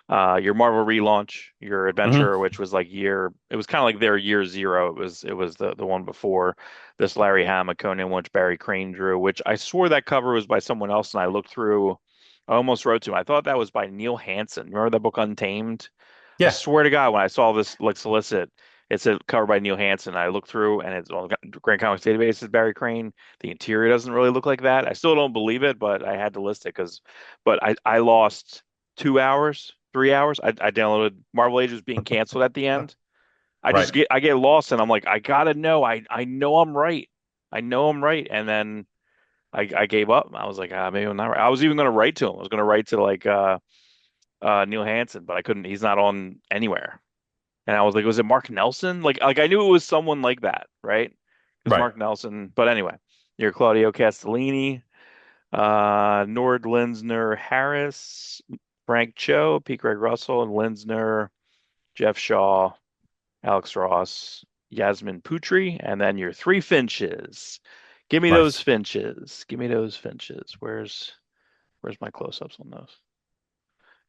Marvel relaunch, your mhm. Adventure, which was like it was kind of like their year zero. It was the one before this Larry Hama Conan, which Barry Crane drew, which I swore that cover was by someone else, and I looked through. I almost wrote to him. I thought that was by Neil Hansen. Remember that book Untamed? I Yeah, swear to God, when I saw this like solicit, it said covered by Neil Hansen. I looked through and it's on the Grand Comics database is Barry Crane. The interior doesn't really look like that. I still don't believe it, but I had to list it but I lost 2 hours, 3 hours. I downloaded Marvel Age was being canceled at the end. right, I get lost and I'm like, I gotta know. I know I'm right. I know I'm right. And then I gave up. I was like, maybe I'm not right. I was even gonna write to him. I was gonna write to like Neil Hansen, but I couldn't. He's not on anywhere. And I was like, was it Mark Nelson? Like I knew it was someone like that, right? Because right. Mark Nelson. But anyway, you're Claudio Castellini, Nord Linsner Harris, Frank Cho, Pete Greg Russell, and Linsner, Jeff Shaw, Alex Ross, Yasmin Putri, and then your three Finches. Give me those Nice. Finches. Give me those Finches. Where's my close-ups on those?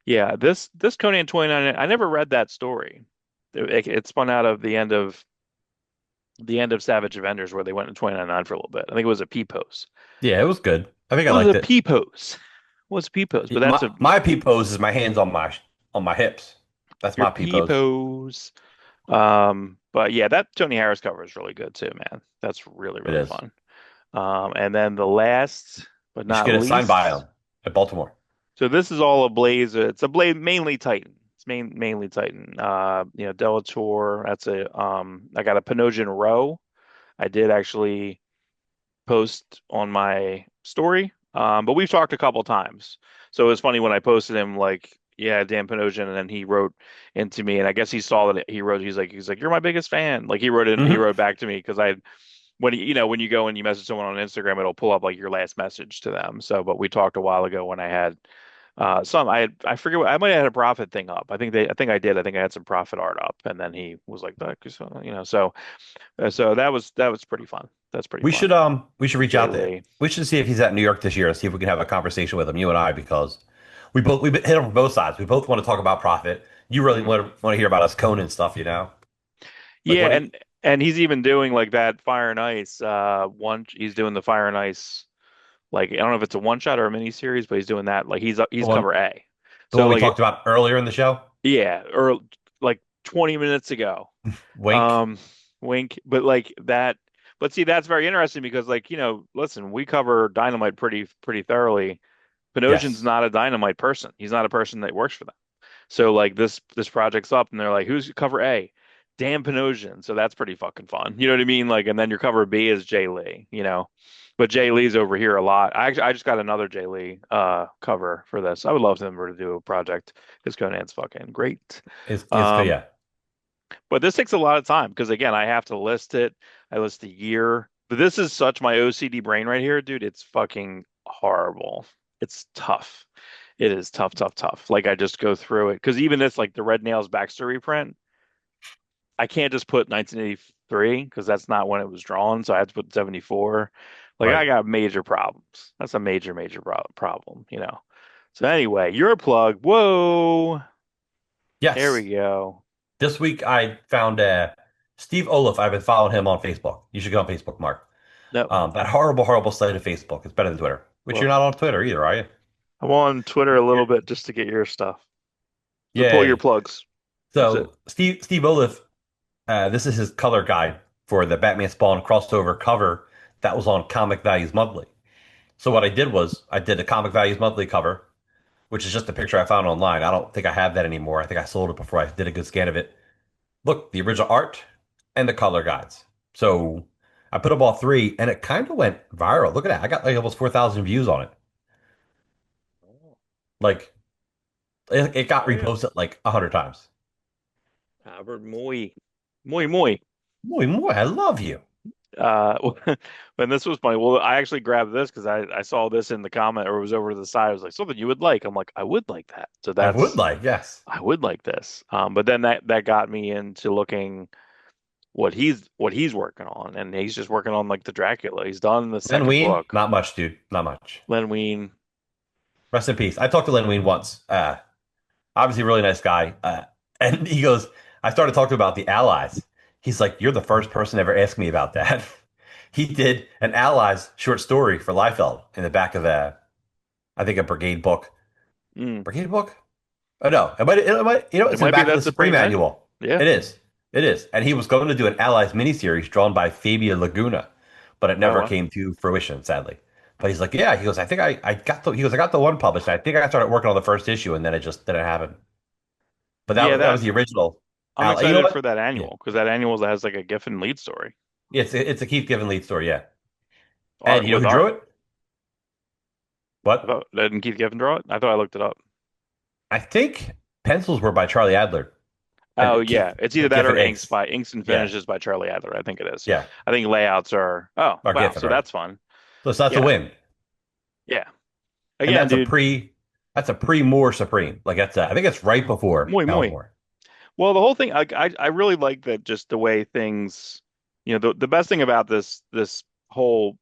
Yeah, this Conan 29, I never read that story. It spun out of the end of Savage Avengers where they went in 29 for a little bit. I think it was a P pose. Yeah, it was good. I think I It was liked a it. P pose. It was a P pose, but that's My P pose is my hands on my hips. That's your my P P pose. pose. But yeah, that Tony Harris cover is really good too, man. That's really, It really is. fun. And then the last but You should not get it signed by least, him at Baltimore. so this is all a Blaze. It's a Blade mainly Titan. It's mainly Titan. Delator. That's a I got a Panosian Row. I did actually post on my story. But we've talked a couple times. So it was funny when I posted him like, yeah, Dan Panosian, and then he wrote into me, and I guess he saw that he wrote. He's like, you're my biggest fan. Like he Hmm. wrote back to me because I when you go and you message someone on Instagram, it'll pull up like your last message to them. So, but we talked a while ago when I had I forget what I might have had a profit thing up. I think I did. I think I had some profit art up, and then he was like, so that was pretty fun. That's pretty fun. We should reach Jay out to him. Lee. We should see if he's at New York this year and see if we can have a conversation with him, you and I, because we hit him from both sides. We both want to talk about profit. You really Mhm. want to hear about us Conan stuff, you know? Like Yeah, what do you and he's even doing like that Fire and Ice. He's doing the Fire and Ice. Like I don't know if it's a one shot or a mini series, but he's doing that. Like the he's one cover A. the So one we like talked about earlier in the show? yeah, or like 20 minutes ago. Wink. Um, wink. But like that. But see, that's very interesting because like listen, we cover Dynamite pretty thoroughly. Panosian's Yes. not a Dynamite person. He's not a person that works for them. So like this project's up and they're like, who's cover A? Dan Panosian. So that's pretty fucking fun. You know what I mean? Like, and then your cover B is Jay Lee. But Jay Lee's over here a lot. I just got another Jay Lee cover for this. I would love him to do a project because Conan's fucking great. It's good, Um, yeah. but this takes a lot of time because again, I have to list it. I list the year. But this is such my OCD brain right here, dude. It's fucking horrible. It's tough. It is tough, tough, tough. Like I just go through it because even this, like the Red Nails Baxter reprint, I can't just put 1983 because that's not when it was drawn. So I had to put 74. Like Right. I got major problems. That's a major, major problem, you know. So anyway, your plug. Whoa. There Yes. we go. This week I found Steve Olaf. I've been following him on Facebook. You should go on Facebook, Mark. No, That horrible, horrible site of Facebook. It's better than Twitter, which you're well, not on Twitter either, are you? I'm on Twitter a little bit just to get your stuff. So pull your Yay. plugs. That's it. So Steve Olaf, this is his color guide for the Batman Spawn crossover cover that was on Comic Values Monthly. So what I did was I did a Comic Values Monthly cover, which is just a picture I found online. I don't think I have that anymore. I think I sold it before I did a good scan of it. Look, the original art and the color guides. So I put up all three, and it kind of went viral. Look at that. I got like almost 4,000 views on it. Like it got Oh yeah. reposted like 100 times. Albert Muy. Muy muy. Muy, muy, I love you. Uh, when this was funny. Well, I actually grabbed this because I saw this in the comment or it was over to the side. I was like, something you would like. I'm like, I would like that. So I would that's like, yes. I would like this. But then that got me into looking what he's working on, and he's just working on like the Dracula. He's done the Len second Wein, book. not much, dude. Not much. Len Wein. Rest in peace. I talked to Len Wein once. Obviously, a really nice guy. And he goes, I started talking about the Allies. He's like, you're the first person to ever ask me about that. He did an Allies short story for Liefeld in the back of I think a Brigade book. Mm. Brigade book? Oh no, It it's in the might be back of that the Supreme Supreme Manual. Manual. Yeah. It is. It is. And he was going to do an Allies miniseries drawn by Fabia Laguna, but it Oh never well. came to fruition, sadly. But he's like, yeah, he goes, I think I got I got the one published. I think I started working on the first issue and then it just didn't happen. But Yeah, that was that the original. I'm You know excited what? for that Yeah. annual because that annual has like a Giffen lead story. It's a Keith Giffen lead story, yeah. And Art you know with who drew art. it? I What? thought didn't Keith Giffen draw it? I thought I looked it up. I think pencils were by Charlie Adler. Oh And yeah, it's either that Giffen or inks. Inks and Yeah. Finishes by Charlie Adler. I think it is. Yeah. I think layouts are. Oh Or wow, Giffen, so right. that's fun. So that's a Yeah, win. yeah. And Again, dude, that's a pre-Moore Supreme. Like I think it's right before muy Alan muy. Moore. Well, the whole thing, I really like that just the way things, the best thing about this whole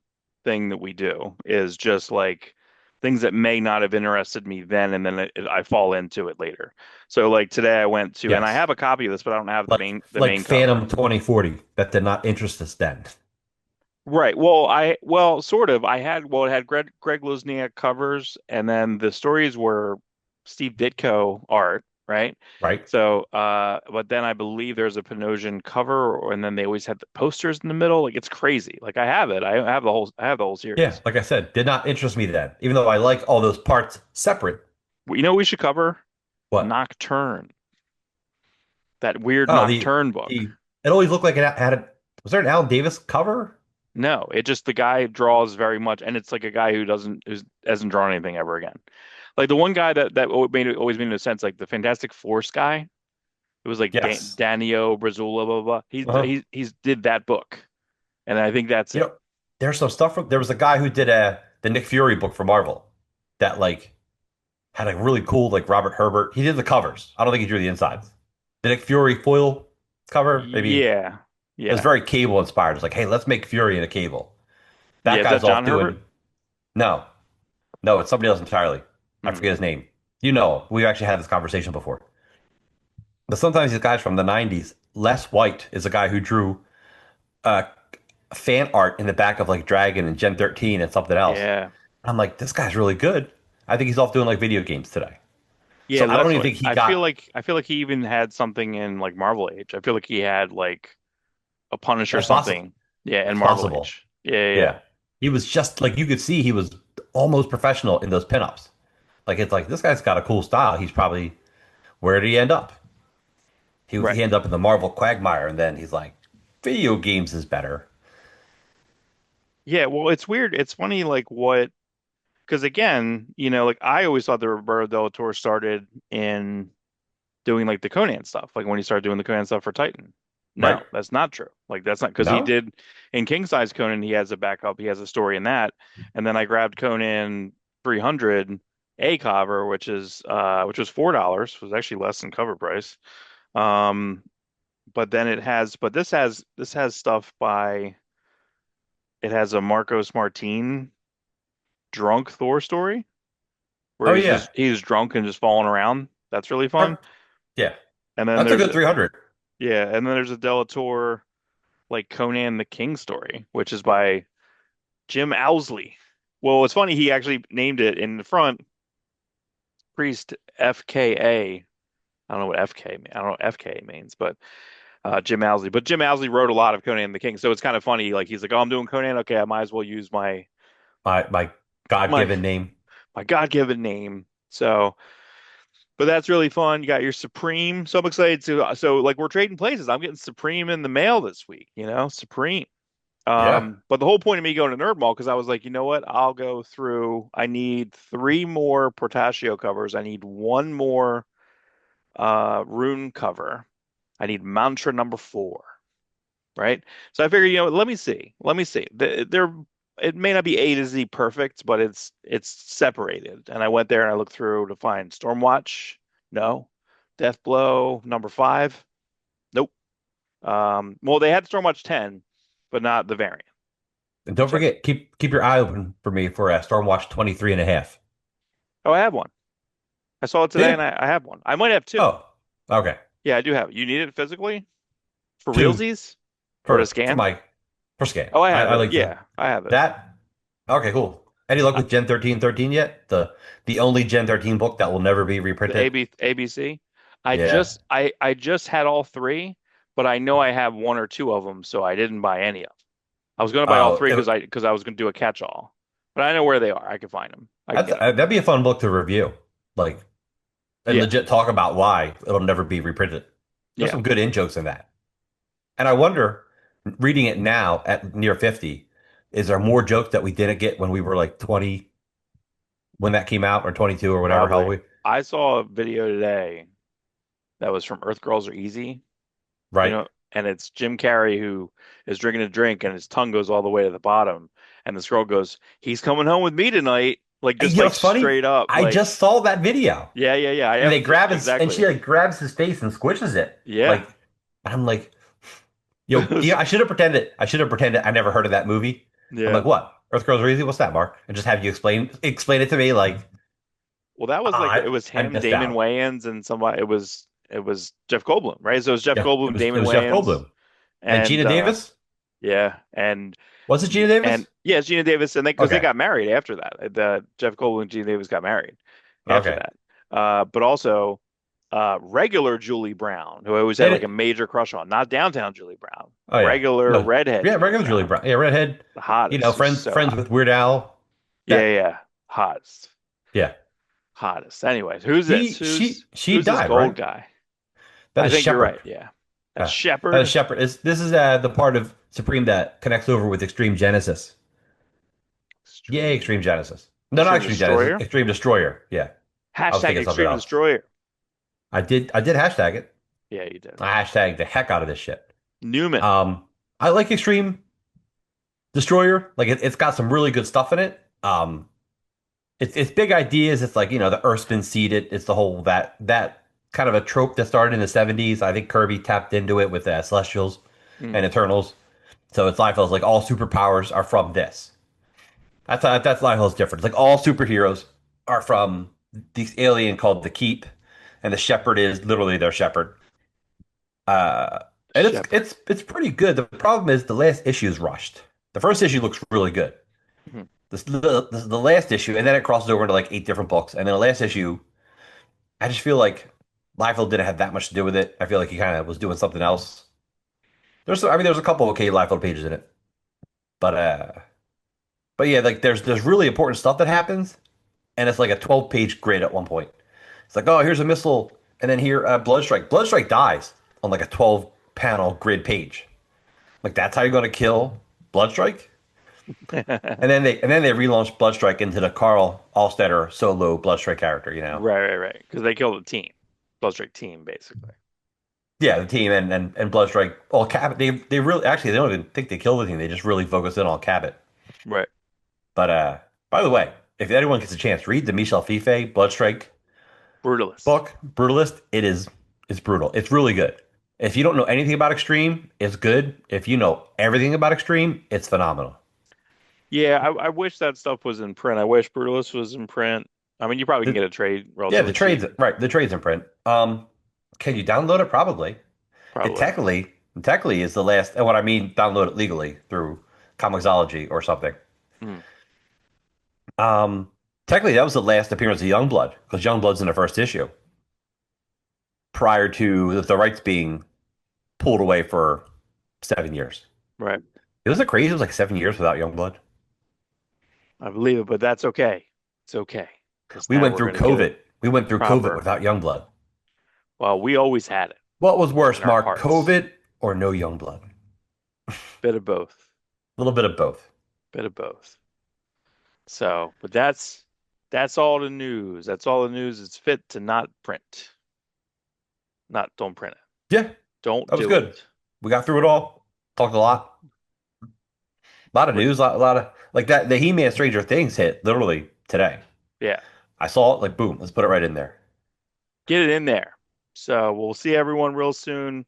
thing that we do is just like things that may not have interested me then, and then I fall into it later. So like today I went to, and I Yes. have a copy of this, but I don't have the Like main cover. Phantom 2040 that did not interest us then. Right. Well, sort of. It had Greg Lozniak covers, and then the stories were Steve Ditko art, right? Right? So, but then I believe there's a Panosian cover, and then they always had the posters in the middle. Like it's crazy. Like I have it. I have the whole Yeah, series. like I said, did not interest me then. Even though I like all those parts separate. You know, what we should cover What? Nocturne, that weird Oh, Nocturne book. it always looked like it had a was there an Alan Davis cover? No, it just the guy draws very much, and it's like a guy who hasn't drawn anything ever again. Like the one guy that always made no sense, like the Fantastic Force guy. It was like Yes. Danio Brazula, blah blah blah. Uh-huh. He's did that book, and I think that's You it. know, there's some stuff from there was a guy who did the Nick Fury book for Marvel that like had a really cool like Robert Herbert. He did the covers. I don't think he drew the insides. The Nick Fury foil cover, maybe Yeah, it was yeah, very Cable inspired. It's like, hey, let's make Fury in a Cable. yeah. That Is that guy's off John Herbert? doing no, no, it's somebody else entirely. I Hmm. forget his name. You know, we actually had this conversation before. But sometimes these guys from the '90s, Les White is a guy who drew uh, fan art in the back of like Dragon and Gen 13 and something else. Yeah, I'm like, this guy's really good. I think he's off doing like video games today. yeah. So I don't Les even White. think he got. I feel like he even had something in like Marvel Age. I feel like he had like a Punisher That's possible. something. Yeah, in That's Marvel possible. Age. Yeah, yeah, yeah. Yeah. He was just like you could see he was almost professional in those pinups. Like it's like this guy's got a cool style. He's probably where did he end up? Right. He ended up in the Marvel quagmire, and then he's like, video games is better. Yeah, well, it's weird. It's funny, like what, because again, like I always thought the Roberto Del Toro started in doing like the Conan stuff, like when he started doing the Conan stuff for Titan. Right? No, that's not true. Like that's not because he No? did in King Size Conan, he has a backup, he has a story in that, and then I grabbed Conan 300 a cover, which was $4, was actually less than cover price. Um, but this has stuff by it has a Marcos Martin drunk Thor story where Oh yeah. he's drunk and just falling around. That's really fun. Or- yeah. And then That's a there's good 300. yeah, and then there's a Delator like Conan the King story, which is by Jim Owsley. Well, it's funny he actually named it in the front Priest FKA. I don't know what FK I don't know what FK means, but Jim Owsley. But Jim Owsley wrote a lot of Conan the King, so it's kind of funny. Like he's like, "Oh, I'm doing Conan. Okay, I might as well use My my God-given name. my God-given name." So, but that's really fun. You got your Supreme. So I'm excited to. So like we're trading places. I'm getting Supreme in the mail this week. Supreme. Yeah. But the whole point of me going to Nerd Mall, because I was like, you know what? I'll go through. I need three more Portaccio covers. I need one more Rune cover. I need Mantra number 4, right? So I figured, let me see. Let me see. It may not be A to Z perfect, but it's separated. And I went there and I looked through to find Stormwatch. No. Deathblow number 5. Nope. Well, they had Stormwatch 10, but not the variant. And don't Check. forget, keep your eye open for me for a Stormwatch 23 and a half. Oh, I have one. I saw it Do today, you? and I have one. I might have two. Oh, okay. Yeah, I do have it. You need it physically for Two realsies or to for scan? my for scan. Oh, I I, have I it. like the Yeah, I have it. that. Okay, cool. Any luck I, with Gen 13 yet? The only Gen 13 book that will never be the reprinted. ABC. Yeah. I just had all three, but I know I have one or two of them, so I didn't buy any of them. I was going to buy all Oh, three because I was going to do a catch-all, but I know where they are. I can find them. I can get them. that'd be a fun book to review. Like and Yeah, legit talk about why it'll never be reprinted. There's yeah. some good in jokes in that. And I wonder, reading it now at near 50, is there more jokes that we didn't get when we were like 20 when that came out or 22 or whatever hell Probably. we, I saw a video today that was from Earth Girls Are Easy, right? and it's Jim Carrey who is drinking a drink and his tongue goes all the way to the bottom, and this girl goes, "He's coming home with me tonight," like And just you know like what's funny? straight up, I like, just saw that video. yeah, yeah, yeah. I And have they grab his and she exactly, like grabs his face and squishes it. yeah. Like I'm like, yo, yeah, I should have pretended. I should have pretended I never heard of that movie. I'm Yeah. like, what? Earth Girls Are Easy? What's that, Mark? And just have you explain it to me like Well, that was like ah, it was I him, missed Damon out. Wayans, and somebody. It was Jeff Goldblum, right? So it was Jeff Yeah, Goldblum, it Damon was Jeff Wayans, Goldblum. And and Gina Davis? yeah, and Was it Gina and Davis? yeah, it's Gina Davis, and because they Okay. got married after that. The Jeff Goldblum and Gina Davis got married after Okay. that. But also regular Julie Brown, who I always had And like a it, major crush on, not downtown Julie Brown, oh yeah. regular No. redhead Yeah, Julie regular Julie Brown, Brown. Yeah, redhead. the You know, hottest. She's so friends hot. with Weird Al. Yeah, That yeah, hottest, yeah. hottest. Anyways, who's this? She Who's this died, gold right? guy? That I is think you're Shepard. right. Yeah, that's Uh, that is Shepherd. Shepard. This is the part of Supreme that connects over with Extreme Genesis. Yay, Extreme Extreme Genesis. No, not Extreme Extreme Genesis. Destroyer. Extreme Destroyer. Yeah. I was Hashtag thinking something Extreme else. Destroyer. I did hashtag it. Yeah, you did. I hashtagged the heck out of this shit. Newman. Um, I like Extreme Destroyer. Like it's got some really good stuff in it. It's big ideas. It's like, the Earth's been seeded. It's the whole that kind of a trope that started in the 70s. I think Kirby tapped into it with Celestials Mm. and Eternals. So it's Liefeld's like all superpowers are from this. That's Liefeld's difference. Like all superheroes are from this alien called the Keep, and the Shepherd is literally their shepherd. Uh, and it's Shepherd. it's it's pretty good. The problem is the last issue is rushed. The first issue looks really good. Mhm. The last issue, and then it crosses over into like 8 different books. And then the last issue, I just feel like Liefeld didn't have that much to do with it. I feel like he kind of was doing something else. There's a couple okay Liefeld pages in it, but yeah, like there's really important stuff that happens, and it's like a 12-page grid at one point. It's like, oh, here's a missile, and then here, Bloodstrike. Bloodstrike dies on like a 12-panel grid page. Like that's how you're going to kill Bloodstrike? And then they relaunched Bloodstrike into the Carl Allstetter solo Bloodstrike character, you know. Right, right, right. Because they killed the team, Bloodstrike team, basically. Yeah, the team and Bloodstrike all Cabot. They really actually they don't even think they killed the team. They just really focus in on Cabot. Right. But by the way, if anyone gets a chance, read the Michel Fiffe Bloodstrike Brutalist. book, Brutalist. It's brutal. It's really good. If you don't know anything about Extreme, it's good. If you know everything about Extreme, it's phenomenal. Yeah, I wish that stuff was in print. I wish Brutalist was in print. I mean, you probably can The, get a trade yeah, relatively the trades cheap, right. The trades in print. Can you download it? Probably. It probably. technically is the last. And what I mean, download it legally through Comixology or something. Mm, Um, technically, that was the last appearance of Youngblood because Youngblood's in the first issue prior to the rights being pulled away for 7 years. right. It was it crazy. It was like 7 years without Youngblood. I believe it, but that's okay. It's okay because We now went we're through gonna get it COVID. We went through COVID proper. without Youngblood. Well, we always had it What was in worse, our Mark? hearts. COVID or no Youngblood? Bit of both. A little bit of both. Bit of both. So, but that's all the news. That's all the news. It's fit to not print. Not don't print it. Yeah, Don't that was do good. it. We got through it all. Talked a lot. A lot of What? news. A lot of like that. The He-Man Stranger Things hit literally today. Yeah. I saw it. Like boom. Let's put it right in there. Get it in there. So we'll see everyone real soon.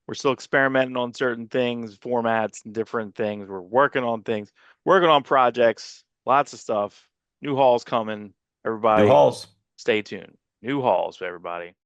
We're still experimenting on certain things, formats, and different things. We're working on things, working on projects, lots of stuff. New hauls coming. New Everybody, halls. stay tuned. New hauls, everybody.